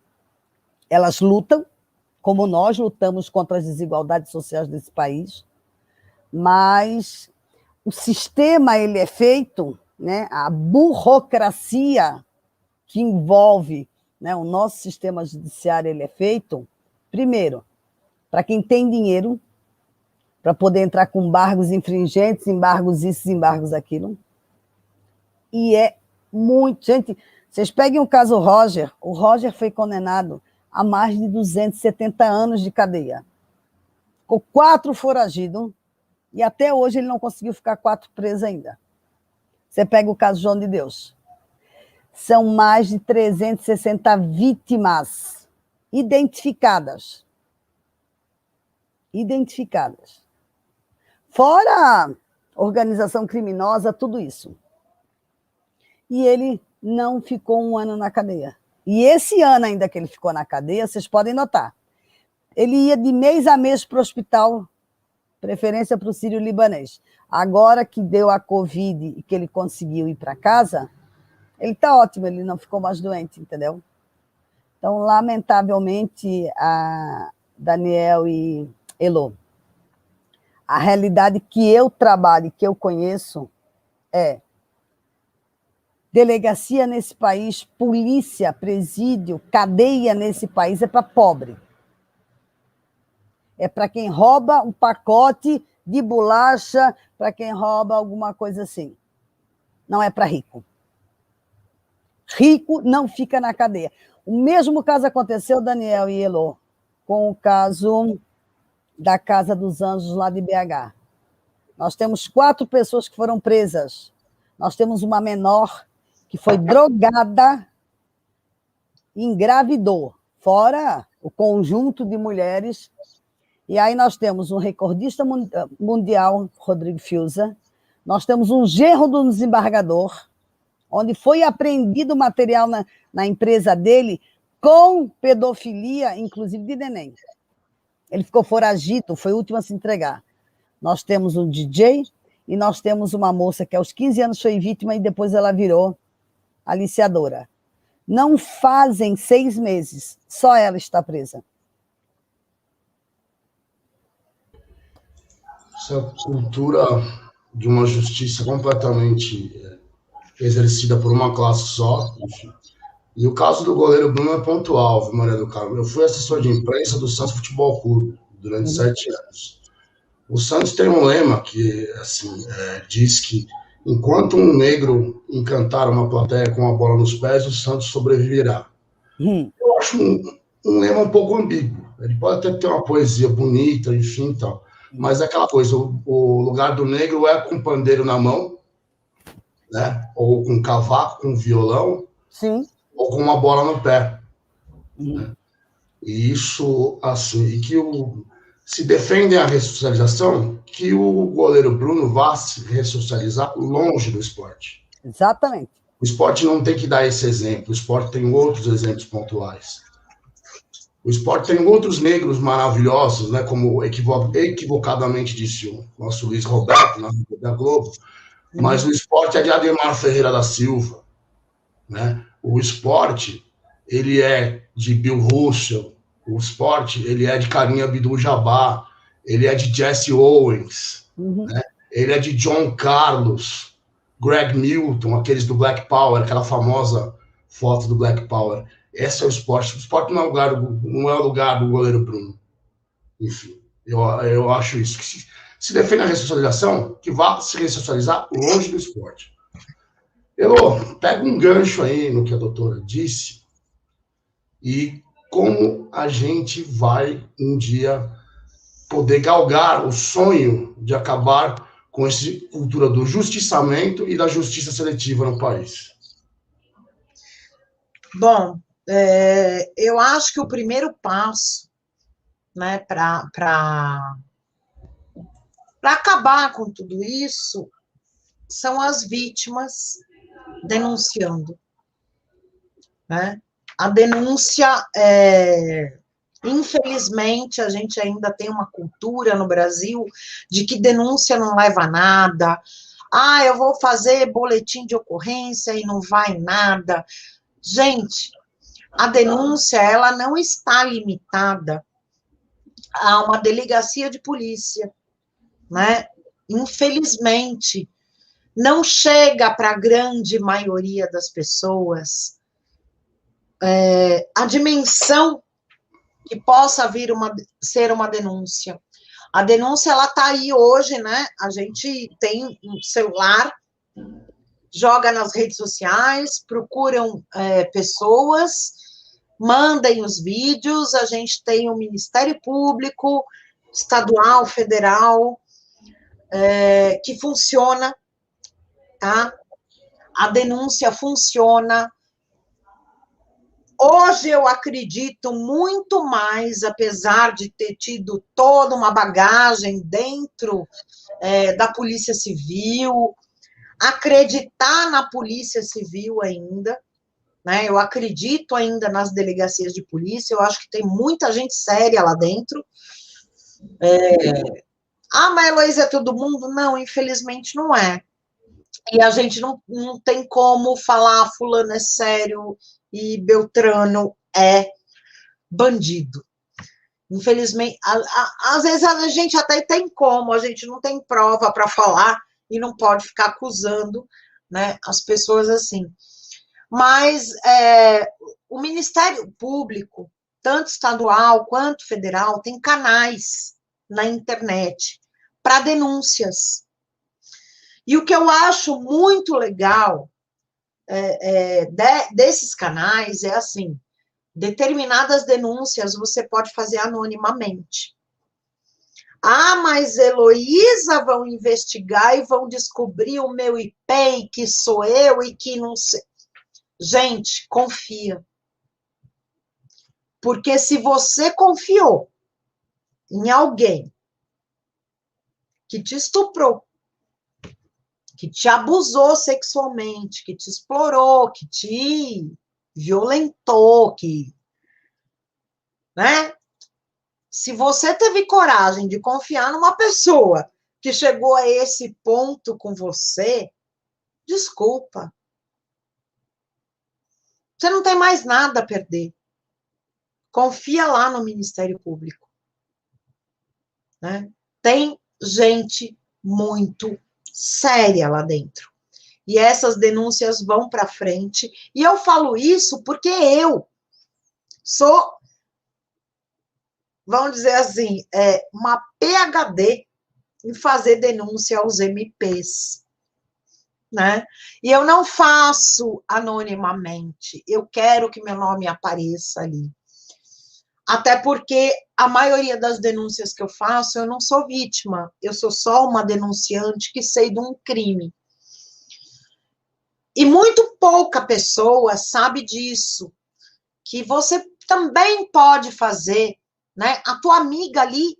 Elas lutam, como nós lutamos contra as desigualdades sociais desse país, mas o sistema ele é feito, né, a burocracia que envolve, né, o nosso sistema judiciário ele é feito, primeiro, para quem tem dinheiro, para poder entrar com embargos infringentes, embargos isso, embargos aquilo. E é muito... Gente, vocês peguem o caso Roger, o Roger foi condenado a mais de 270 anos de cadeia. Ficou 4 foragido e até hoje ele não conseguiu ficar 4 preso ainda. Você pega o caso João de Deus. São mais de 360 vítimas identificadas. Fora organização criminosa, tudo isso. E ele não ficou 1 ano na cadeia. E esse ano ainda que ele ficou na cadeia, vocês podem notar, ele ia de mês a mês para o hospital, preferência para o sírio-libanês. Agora que deu a Covid e que ele conseguiu ir para casa, ele está ótimo, ele não ficou mais doente, entendeu? Então, lamentavelmente, a Daniel e Elô, a realidade que eu trabalho, que eu conheço, é delegacia nesse país, polícia, presídio, cadeia nesse país é para pobre. É para quem rouba um pacote de bolacha para quem rouba alguma coisa assim. Não é para rico. Rico não fica na cadeia. O mesmo caso aconteceu, Daniel e Elô, com o caso da Casa dos Anjos lá de BH. Nós temos 4 pessoas que foram presas. Nós temos uma menor que foi drogada e engravidou, fora o conjunto de mulheres. E aí nós temos um recordista mundial, Rodrigo Fiuza, nós temos um genro do desembargador, onde foi apreendido material na empresa dele com pedofilia, inclusive de neném. Ele ficou foragido, foi o último a se entregar. Nós temos um DJ e nós temos uma moça que aos 15 anos foi vítima e depois ela virou aliciadora. Não fazem 6 meses, só ela está presa. Essa cultura de uma justiça completamente exercida por uma classe só, enfim. E o caso do goleiro Bruno é pontual, viu, Maria do Carmo? Eu fui assessor de imprensa do Santos Futebol Clube durante 7 anos. O Santos tem um lema que assim, diz que enquanto um negro encantar uma plateia com a bola nos pés, o Santos sobreviverá. Eu acho um lema um pouco ambíguo. Ele pode até ter uma poesia bonita, enfim, tal. Mas é aquela coisa, o lugar do negro é com pandeiro na mão, né? Ou com cavaco, com violão, sim, ou com uma bola no pé. Né? E isso, assim, e que se defendem a ressocialização, que o goleiro Bruno vá se ressocializar longe do esporte. Exatamente. O esporte não tem que dar esse exemplo, o esporte tem outros exemplos pontuais. O esporte tem outros negros maravilhosos, né, como equivocadamente disse o nosso Luiz Roberto, da Globo, mas o esporte é de Ademar Ferreira da Silva. Né? O esporte, ele é de Bill Russell, o esporte, ele é de Kareem Abdul-Jabbar, ele é de Jesse Owens, né? Ele é de John Carlos, Greg Milton, aqueles do Black Power, aquela famosa foto do Black Power. Esse é o esporte. O esporte não é o lugar do goleiro Bruno. Enfim, eu acho isso. Que se defende a ressocialização, que vá se ressocializar longe do esporte. Elô, pega um gancho aí no que a doutora disse e como a gente vai um dia poder galgar o sonho de acabar com essa cultura do justiçamento e da justiça seletiva no país. Bom, eu acho que o primeiro passo, né, para acabar com tudo isso são as vítimas denunciando, né? A denúncia, infelizmente, a gente ainda tem uma cultura no Brasil de que denúncia não leva a nada. Ah, eu vou fazer boletim de ocorrência e não vai nada. Gente, a denúncia, ela não está limitada a uma delegacia de polícia, né? Infelizmente, não chega para a grande maioria das pessoas a dimensão que possa vir ser uma denúncia. A denúncia, ela está aí hoje, né? A gente tem um celular, joga nas redes sociais, procuram pessoas, mandem os vídeos, a gente tem o Ministério Público, estadual, federal, que funciona, tá? A denúncia funciona. Hoje eu acredito muito mais, apesar de ter tido toda uma bagagem dentro da Polícia Civil, acreditar na Polícia Civil ainda, né? Eu acredito ainda nas delegacias de polícia, eu acho que tem muita gente séria lá dentro. Mas Heloísa, é todo mundo? Não, infelizmente não é. E a gente não tem como falar fulano é sério e Beltrano é bandido. Infelizmente, às vezes a gente até tem como, a gente não tem prova para falar e não pode ficar acusando, né, as pessoas assim. Mas o Ministério Público, tanto estadual quanto federal, tem canais na internet para denúncias. E o que eu acho muito legal desses canais é assim, determinadas denúncias você pode fazer anonimamente. Ah, mas Heloísa vão investigar e vão descobrir o meu IP e que sou eu e que não sei. Gente, confia. Porque se você confiou em alguém que te estuprou, que te abusou sexualmente, que te explorou, que te violentou, né? Se você teve coragem de confiar numa pessoa que chegou a esse ponto com você, desculpa. Você não tem mais nada a perder. Confia lá no Ministério Público. Né? Tem gente muito séria lá dentro. E essas denúncias vão para frente. E eu falo isso porque eu sou, vamos dizer assim, uma PhD em fazer denúncia aos MPs. Né? E eu não faço anonimamente. Eu quero que meu nome apareça ali. Até porque a maioria das denúncias que eu faço, eu não sou vítima. Eu sou só uma denunciante que sei de um crime. E muito pouca pessoa sabe disso. Que você também pode fazer, né? A tua amiga ali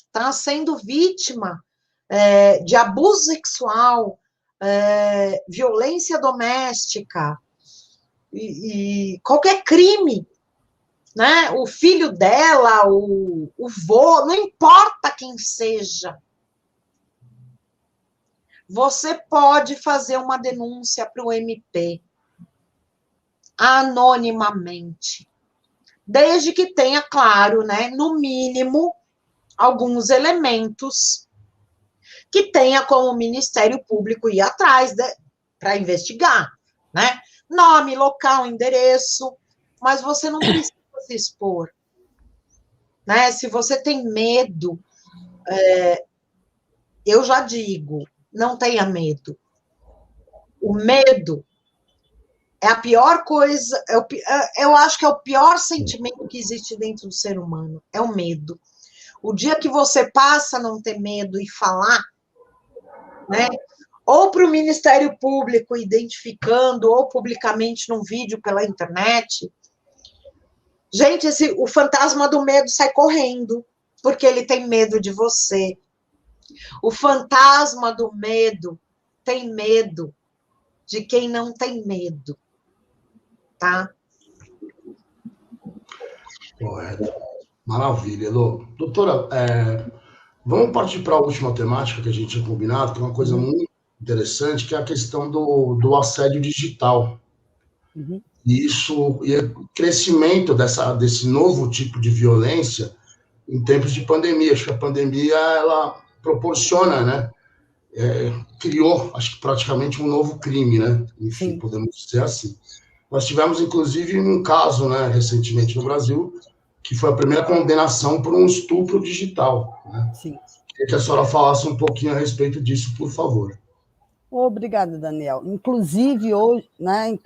está sendo vítima de abuso sexual, violência doméstica e qualquer crime, né? O filho dela, o vô, não importa quem seja. Você pode fazer uma denúncia para o MP anonimamente, desde que tenha, claro, né, no mínimo, alguns elementos que tenha como o Ministério Público ir atrás para investigar, né? Nome, local, endereço, mas você não precisa se expor, né? Se você tem medo, eu já digo, não tenha medo. O medo é a pior coisa, eu acho que é o pior sentimento que existe dentro do ser humano, é o medo. O dia que você passa a não ter medo e falar, né? Ou para o Ministério Público identificando, ou publicamente num vídeo pela internet. Gente, o fantasma do medo sai correndo, porque ele tem medo de você. O fantasma do medo tem medo de quem não tem medo, tá? Correto. Maravilha, Elô. Doutora, vamos partir para a última temática que a gente tinha combinado, que é uma coisa muito interessante, que é a questão do assédio digital. Uhum. E o crescimento desse novo tipo de violência em tempos de pandemia. Acho que a pandemia, ela proporciona, né? Criou, acho que praticamente um novo crime, né? Enfim, Sim. podemos dizer assim. Nós tivemos, inclusive, um caso, né, recentemente no Brasil, que foi a primeira condenação por um estupro digital. Né? Sim. Queria que a senhora falasse um pouquinho a respeito disso, por favor. Obrigada, Daniel. Inclusive, hoje, né?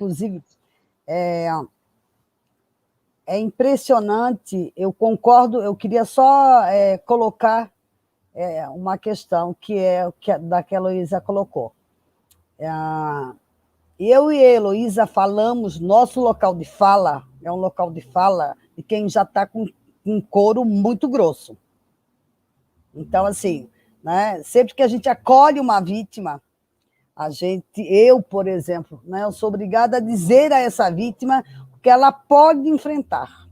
É impressionante, eu concordo, eu queria só colocar uma questão que da que a Heloísa colocou. Eu e a Heloísa falamos, nosso local de fala é um local de fala de quem já está com um couro muito grosso. Então, assim, né, sempre que a gente acolhe uma vítima, eu, por exemplo, né, eu sou obrigada a dizer a essa vítima o que ela pode enfrentar.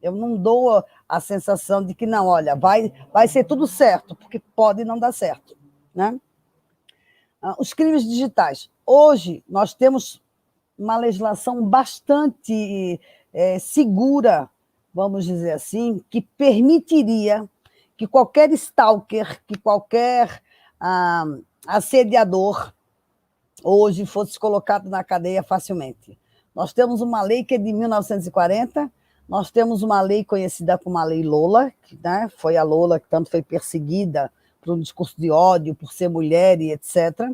Eu não dou a sensação de que, não, olha, vai ser tudo certo, porque pode não dar certo. Né? Os crimes digitais. Hoje, nós temos uma legislação bastante segura, vamos dizer assim, que permitiria que qualquer stalker, que qualquer assediador, hoje fosse colocado na cadeia facilmente. Nós temos uma lei que é de 1940, nós temos uma lei conhecida como a Lei Lola, que, né, foi a Lola que tanto foi perseguida por um discurso de ódio, por ser mulher e etc.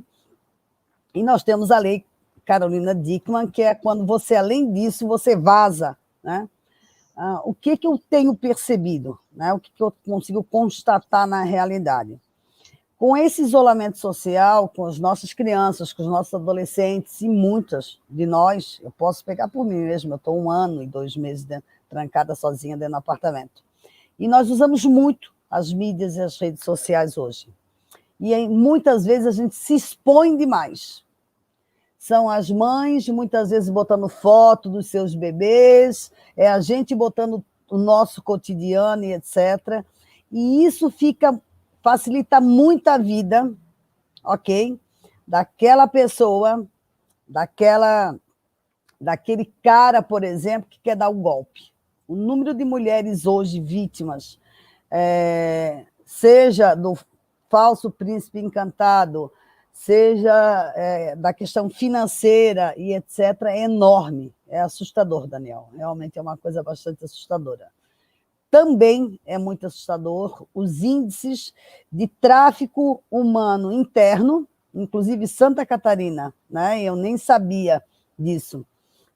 E nós temos a lei Carolina Dickmann, que é quando você, além disso, você vaza, né? O que eu tenho percebido, né? O que eu consigo constatar na realidade? Com esse isolamento social, com as nossas crianças, com os nossos adolescentes, e muitas de nós, eu posso pegar por mim mesmo, eu estou 1 ano e 2 meses trancada sozinha dentro do apartamento. E nós usamos muito as mídias e as redes sociais hoje. E muitas vezes a gente se expõe demais. São as mães, muitas vezes, botando foto dos seus bebês, é a gente botando o nosso cotidiano e etc. E isso facilita muito a vida, ok? Daquela pessoa, daquele cara, por exemplo, que quer dar o golpe. O número de mulheres hoje vítimas, seja do falso príncipe encantado, seja da questão financeira e etc., é enorme. É assustador, Daniel. Realmente é uma coisa bastante assustadora. Também é muito assustador os índices de tráfico humano interno, inclusive Santa Catarina, né? Eu nem sabia disso.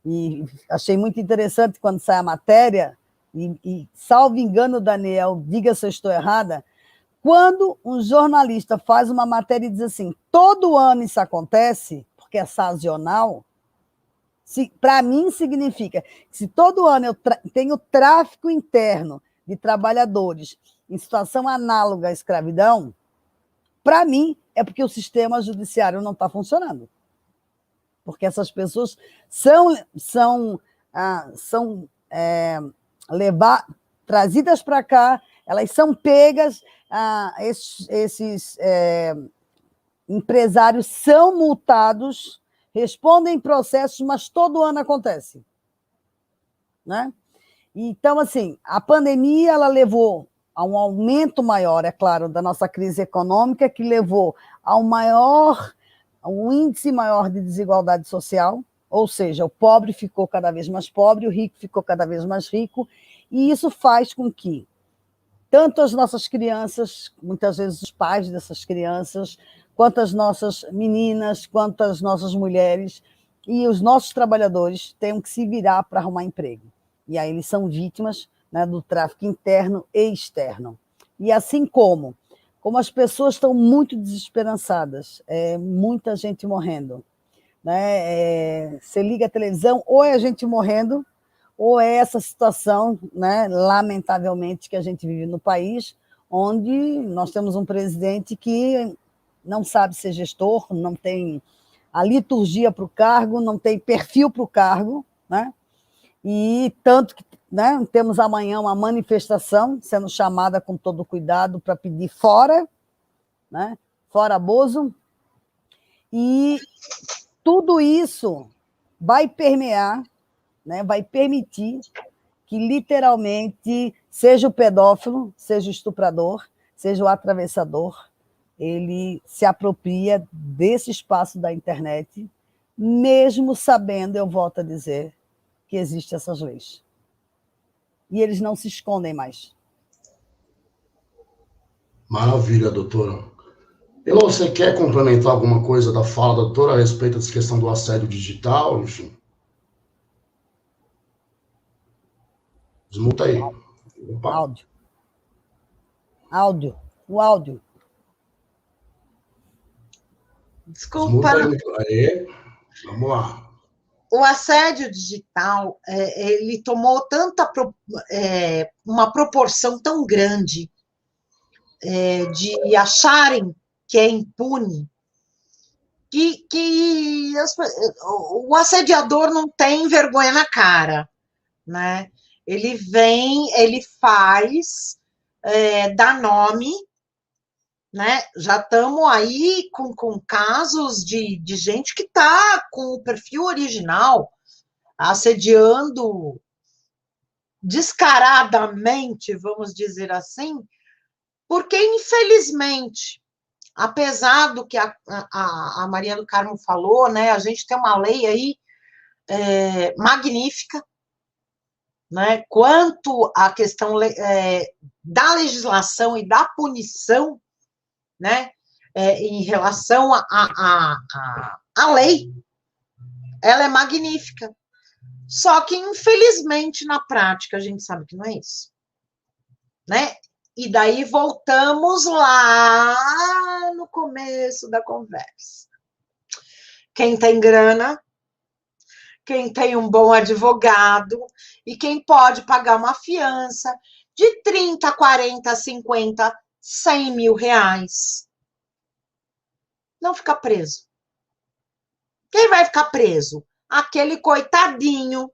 E achei muito interessante quando sai a matéria, e salvo engano, Daniel, diga se eu estou errada, quando um jornalista faz uma matéria e diz assim, todo ano isso acontece, porque é sazonal, para mim significa que se todo ano eu tenho tráfico interno de trabalhadores em situação análoga à escravidão, para mim é porque o sistema judiciário não está funcionando. Porque essas pessoas são trazidas para cá, elas são pegas, esses empresários são multados, respondem processos, mas todo ano acontece. Né? Então, assim, a pandemia ela levou a um aumento maior, é claro, da nossa crise econômica, que levou a um índice maior de desigualdade social, ou seja, o pobre ficou cada vez mais pobre, o rico ficou cada vez mais rico, e isso faz com que tanto as nossas crianças, muitas vezes os pais dessas crianças, quanto as nossas meninas, quanto as nossas mulheres e os nossos trabalhadores tenham que se virar para arrumar emprego. E aí eles são vítimas, né, do tráfico interno e externo. E assim como as pessoas estão muito desesperançadas, muita gente morrendo. Né? Você liga a televisão, ou é a gente morrendo, ou é essa situação, né, lamentavelmente, que a gente vive no país, onde nós temos um presidente que não sabe ser gestor, não tem a liturgia para o cargo, não tem perfil para o cargo, né? E tanto que, né, temos amanhã uma manifestação sendo chamada com todo cuidado para pedir fora, né? Fora Bozo, e tudo isso vai permear, né, vai permitir que, literalmente, seja o pedófilo, seja o estuprador, seja o atravessador, ele se apropria desse espaço da internet, mesmo sabendo, eu volto a dizer, que existem essas leis. E eles não se escondem mais. Maravilha, doutora. Elô, você quer complementar alguma coisa da fala da doutora a respeito dessa questão do assédio digital, enfim? Desmuta aí. Opa. O áudio. Desculpa. Aí. Vamos lá. O assédio digital, ele tomou uma proporção tão grande de acharem que é impune, que o assediador não tem vergonha na cara, né? Ele vem, ele faz, dá nome, né? Já estamos aí com casos de gente que está com o perfil original, assediando descaradamente, vamos dizer assim, porque, infelizmente, apesar do que a Maria do Carmo falou, né, a gente tem uma lei aí magnífica, né, quanto à questão da legislação e da punição, né, em relação à lei. Ela é magnífica. Só que, infelizmente, na prática, a gente sabe que não é isso. Né? E daí voltamos lá no começo da conversa. Quem tem grana, quem tem um bom advogado e quem pode pagar uma fiança de 30, 40, 50, 100 mil reais, não fica preso. Quem vai ficar preso? Aquele coitadinho.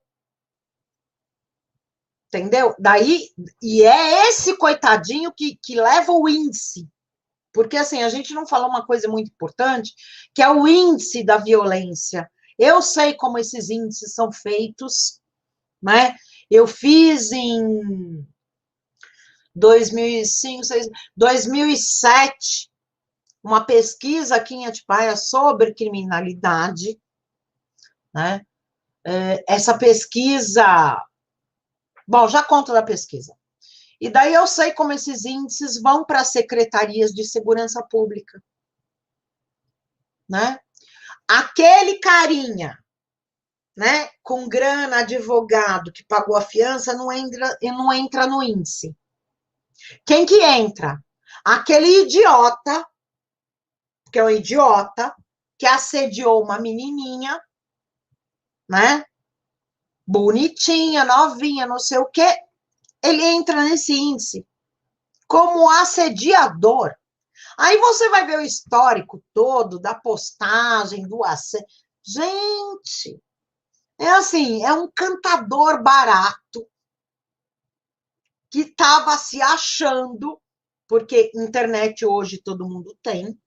Entendeu? Daí, e é esse coitadinho que leva o índice. Porque, assim, a gente não falou uma coisa muito importante, que é o índice da violência. Eu sei como esses índices são feitos, né? Eu fiz em 2005, 2007, uma pesquisa aqui em Atibaia sobre criminalidade, né? Essa pesquisa... Bom, já conto da pesquisa. E daí eu sei como esses índices vão para as secretarias de segurança pública, né? Aquele carinha, né, com grana, advogado, que pagou a fiança, não entra no índice. Quem que entra? Aquele idiota, que é um idiota, que assediou uma menininha, né? Bonitinha, novinha, não sei o quê, ele entra nesse índice como assediador. Aí você vai ver o histórico todo da postagem, do assédio. Gente, é assim, é um cantador barato que estava se achando, porque internet hoje todo mundo tem,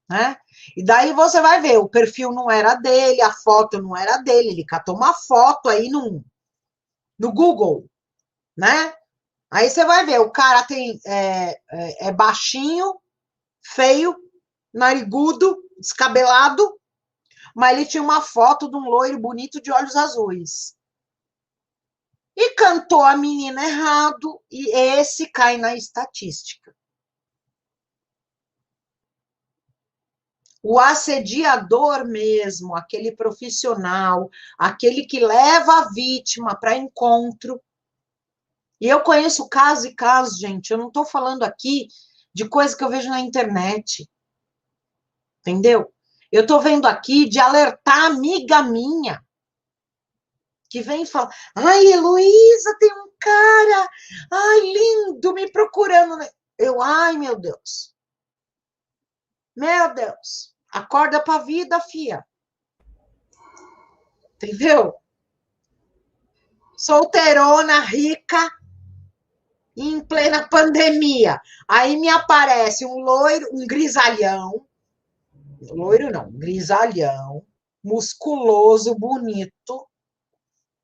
né? E daí você vai ver, o perfil não era dele, a foto não era dele, ele catou uma foto aí no Google, né? Aí você vai ver, o cara é baixinho, feio, narigudo, descabelado, mas ele tinha uma foto de um loiro bonito de olhos azuis. E cantou a menina errado, e esse cai na estatística. O assediador mesmo, aquele profissional, aquele que leva a vítima para encontro. E eu conheço casos e casos, gente. Eu não estou falando aqui de coisa que eu vejo na internet. Entendeu? Eu estou vendo aqui de alertar amiga minha que vem e fala: ai, Heloísa, tem um cara, ai, lindo, me procurando. Eu, ai, meu Deus. Meu Deus. Acorda pra vida, fia. Entendeu? Solteirona, rica, em plena pandemia. Aí me aparece um loiro, um grisalhão. Loiro não, grisalhão, musculoso, bonito,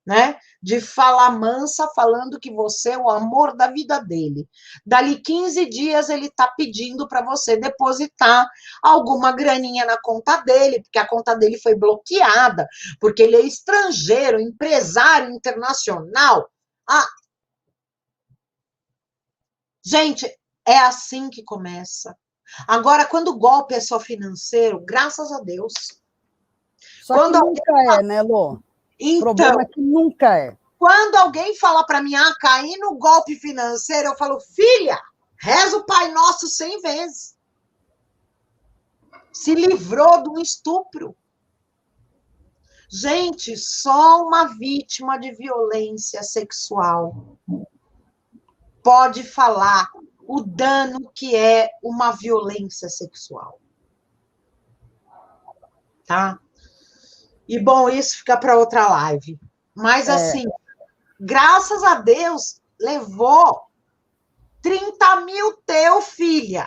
né? De fala mansa, falando que você é o amor da vida dele. Dali 15 dias ele tá pedindo para você depositar alguma graninha na conta dele, porque a conta dele foi bloqueada, porque ele é estrangeiro, empresário internacional. Ah, gente, é assim que começa. Agora, quando o golpe é só financeiro, graças a Deus. Só quando que nunca é, né, Lô? Então, o problema é que nunca é. Quando alguém fala para mim, cair no golpe financeiro, eu falo, filha, reza o Pai Nosso 100 vezes. Se livrou de um estupro. Gente, só uma vítima de violência sexual pode falar o dano que é uma violência sexual. Tá? E, bom, isso fica para outra live. Mas, assim, graças a Deus, levou 30 mil teu, filha.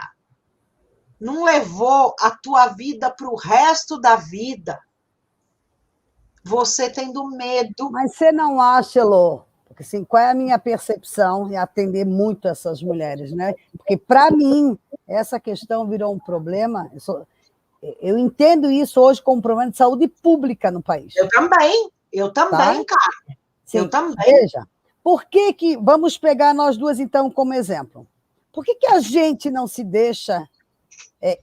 Não levou a tua vida para o resto da vida. Você tendo medo. Mas você não acha, Lô? Porque, assim, qual é a minha percepção em atender muito essas mulheres, né? Porque, para mim, essa questão virou um problema. Eu entendo isso hoje como um problema de saúde pública no país. Eu também, tá? Cara. Sim, eu também. Veja, por que vamos pegar nós duas, então, como exemplo? Por que a gente não se deixa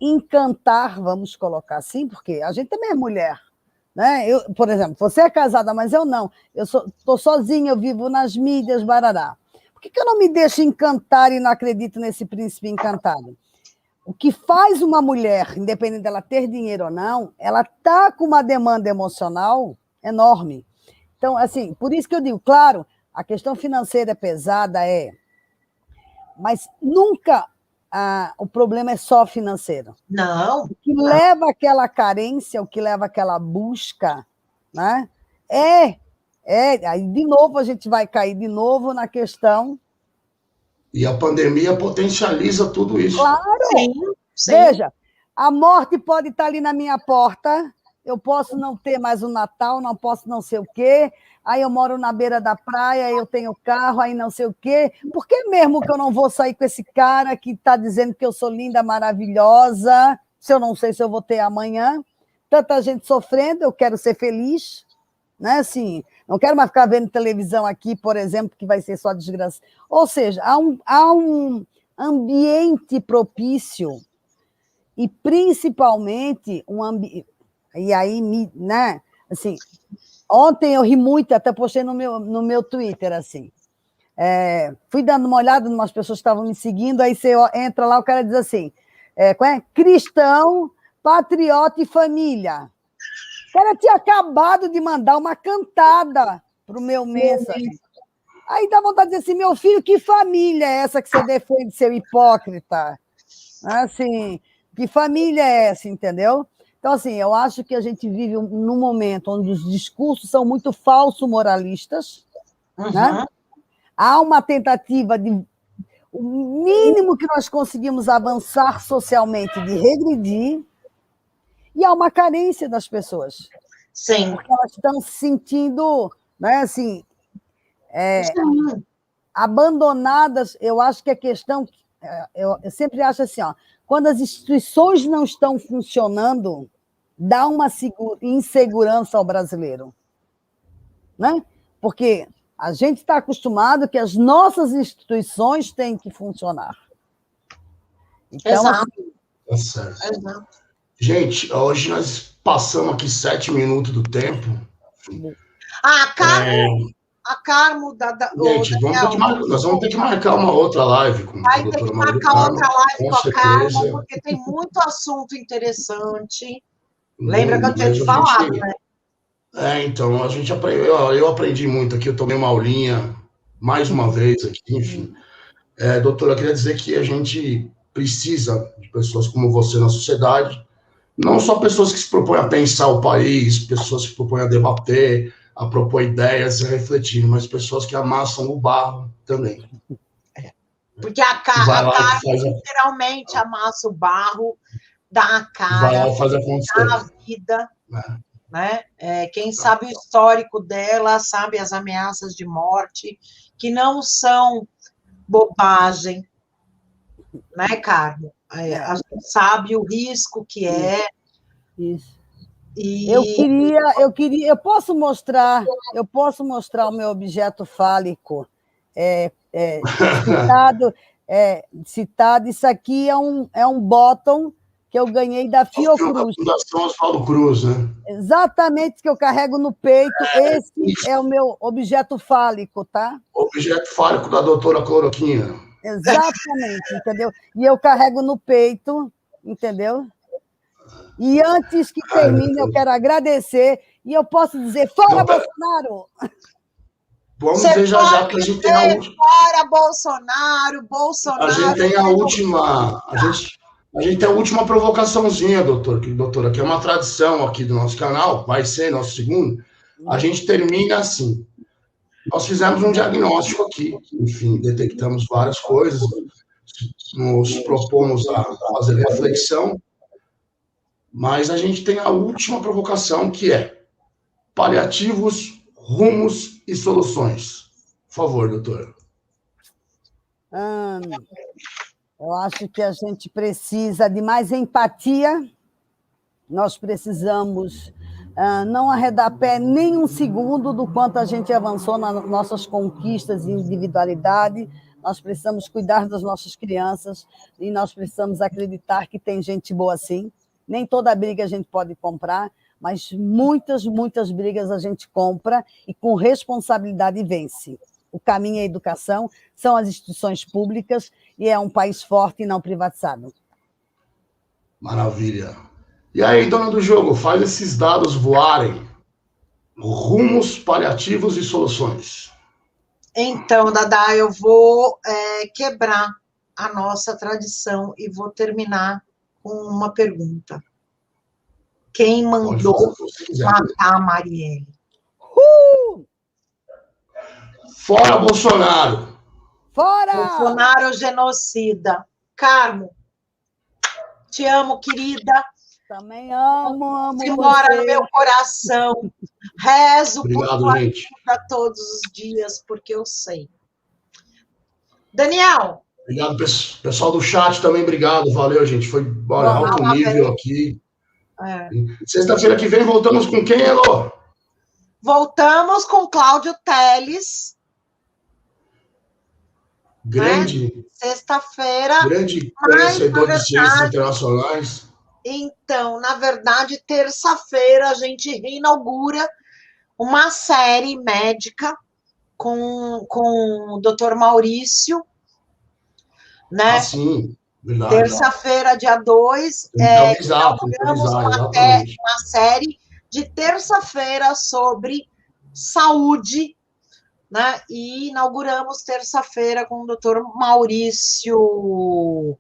encantar, vamos colocar assim, porque a gente também é mulher, né? Eu, por exemplo, você é casada, mas eu não. Eu estou sozinha, eu vivo nas mídias, barará. Por que eu não me deixo encantar e não acredito nesse príncipe encantado? O que faz uma mulher, independente dela ter dinheiro ou não, ela está com uma demanda emocional enorme. Então, assim, por isso que eu digo, claro, a questão financeira é pesada, mas nunca o problema é só financeiro. Não. O que leva àquela carência, o que leva àquela busca, né? Aí de novo a gente vai cair de novo na questão. E a pandemia potencializa tudo isso. Claro! Sim. Veja, a morte pode estar ali na minha porta, eu posso não ter mais o Natal, não posso não sei o quê, aí eu moro na beira da praia, eu tenho carro, aí não sei o quê. Por que mesmo que eu não vou sair com esse cara que está dizendo que eu sou linda, maravilhosa, se eu não sei se eu vou ter amanhã? Tanta gente sofrendo, eu quero ser feliz, né? Assim, não quero mais ficar vendo televisão aqui, por exemplo, que vai ser só desgraça. Ou seja, há um ambiente propício e principalmente um ambiente. E aí, né? Assim, ontem eu ri muito, até postei no meu Twitter, assim. Fui dando uma olhada em umas pessoas que estavam me seguindo, aí você entra lá, o cara diz assim, cristão, patriota e família. O cara tinha acabado de mandar uma cantada para o meu mensagem. Aí dá vontade de dizer assim, meu filho, que família é essa que você defende, seu hipócrita? Assim, que família é essa, entendeu? Então, assim, eu acho que a gente vive num momento onde os discursos são muito falso-moralistas, né? Há uma tentativa de... O mínimo que nós conseguimos avançar socialmente de regredir, e há uma carência das pessoas. Sim. Porque elas estão se sentindo, né, assim, abandonadas. Eu acho que a questão... Eu sempre acho assim, quando as instituições não estão funcionando, dá uma insegurança ao brasileiro, né? Porque a gente está acostumado que as nossas instituições têm que funcionar. Então, Exato. Tá certo. Exato. Gente, hoje nós passamos aqui 7 minutos do tempo. A Carmo Gente, nós vamos ter que marcar uma outra live com a doutora Maria do Carmo. Vai ter que marcar outra live com a Carmo, porque tem muito assunto interessante. Lembra que eu tinha te falado, né? Então, a gente aprendeu, eu aprendi muito aqui, eu tomei uma aulinha mais uma vez aqui, enfim. Doutora, eu queria dizer que a gente precisa de pessoas como você na sociedade, não só pessoas que se propõem a pensar o país, pessoas que se propõem a debater, a propor ideias e a refletir, mas pessoas que amassam o barro também. Porque a Carmo literalmente amassa o barro, dá a cara, dá a vida, né? Quem sabe o histórico dela, sabe as ameaças de morte, que não são bobagem, né, Carmo? A gente sabe o risco que é. Isso. Eu posso mostrar o meu objeto fálico citado. Isso aqui é um bottom que eu ganhei da Fiocruz. Fundação Oswaldo Cruz, né? Exatamente, que eu carrego no peito. Esse é o meu objeto fálico, tá? Objeto fálico da doutora Cloroquina. Exatamente, entendeu? E eu carrego no peito, entendeu? E antes que termine, eu quero agradecer, e eu posso dizer, fora Bolsonaro! Vamos dizer já que a gente tem a última... Fora Bolsonaro! A gente tem a última... A gente tem a última provocaçãozinha, doutora, que é uma tradição aqui do nosso canal, vai ser nosso segundo. A gente termina assim. Nós fizemos um diagnóstico aqui, enfim, detectamos várias coisas, nos propomos a fazer reflexão, mas a gente tem a última provocação, que é paliativos, rumos e soluções. Por favor, doutora. Eu acho que a gente precisa de mais empatia, nós precisamos não arredar pé nem um segundo do quanto a gente avançou nas nossas conquistas e individualidade, nós precisamos cuidar das nossas crianças e nós precisamos acreditar que tem gente boa sim. Nem toda briga a gente pode comprar, mas muitas, muitas brigas a gente compra e com responsabilidade vence. O caminho é a educação, são as instituições públicas e é um país forte e não privatizado. Maravilha. E aí, dona do jogo, faz esses dados voarem. Rumos, paliativos e soluções. Então, Dadá, eu vou quebrar a nossa tradição e vou terminar com uma pergunta. Quem mandou matar a Marielle? Fora Bolsonaro! Fora! Bolsonaro genocida. Carmo, te amo, querida. Também amo você. Mora no meu coração. Rezo obrigado, por gente. vida todos os dias, porque eu sei. Daniel. Obrigado, pessoal do chat também, obrigado. Valeu, gente. Foi alto nível aqui. Sexta-feira que vem voltamos com quem, Elô? Voltamos com Cláudio Teles. Grande. Sexta-feira. Grande conhecedor de ciências internacionais. Então, na verdade, terça-feira a gente reinaugura uma série médica com o Dr. Maurício, né? Sim, verdade. Terça-feira, dia 2, inauguramos uma série de terça-feira sobre saúde, né? E inauguramos terça-feira com o Dr. Maurício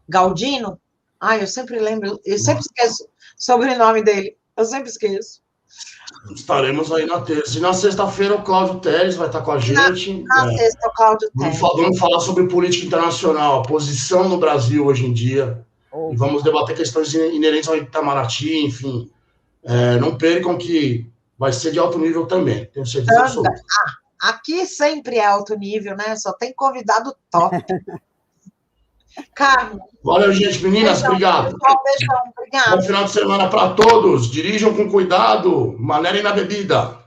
Galdino. Ai, eu sempre lembro, eu sempre esqueço o sobrenome dele, eu sempre esqueço. Estaremos aí na terça. E na sexta-feira o Cláudio Teles vai estar com a gente. Na sexta, o Cláudio Teles. Vamos falar sobre política internacional, a posição no Brasil hoje em dia. E vamos debater questões inerentes ao Itamaraty, enfim. Não percam que vai ser de alto nível também, tenho certeza absoluta. Aqui sempre é alto nível, né? Só tem convidado top. Carmo. Valeu, gente, meninas, obrigado. Beijão, obrigado. Bom final de semana para todos. Dirijam com cuidado, manerem na bebida.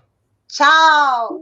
Tchau.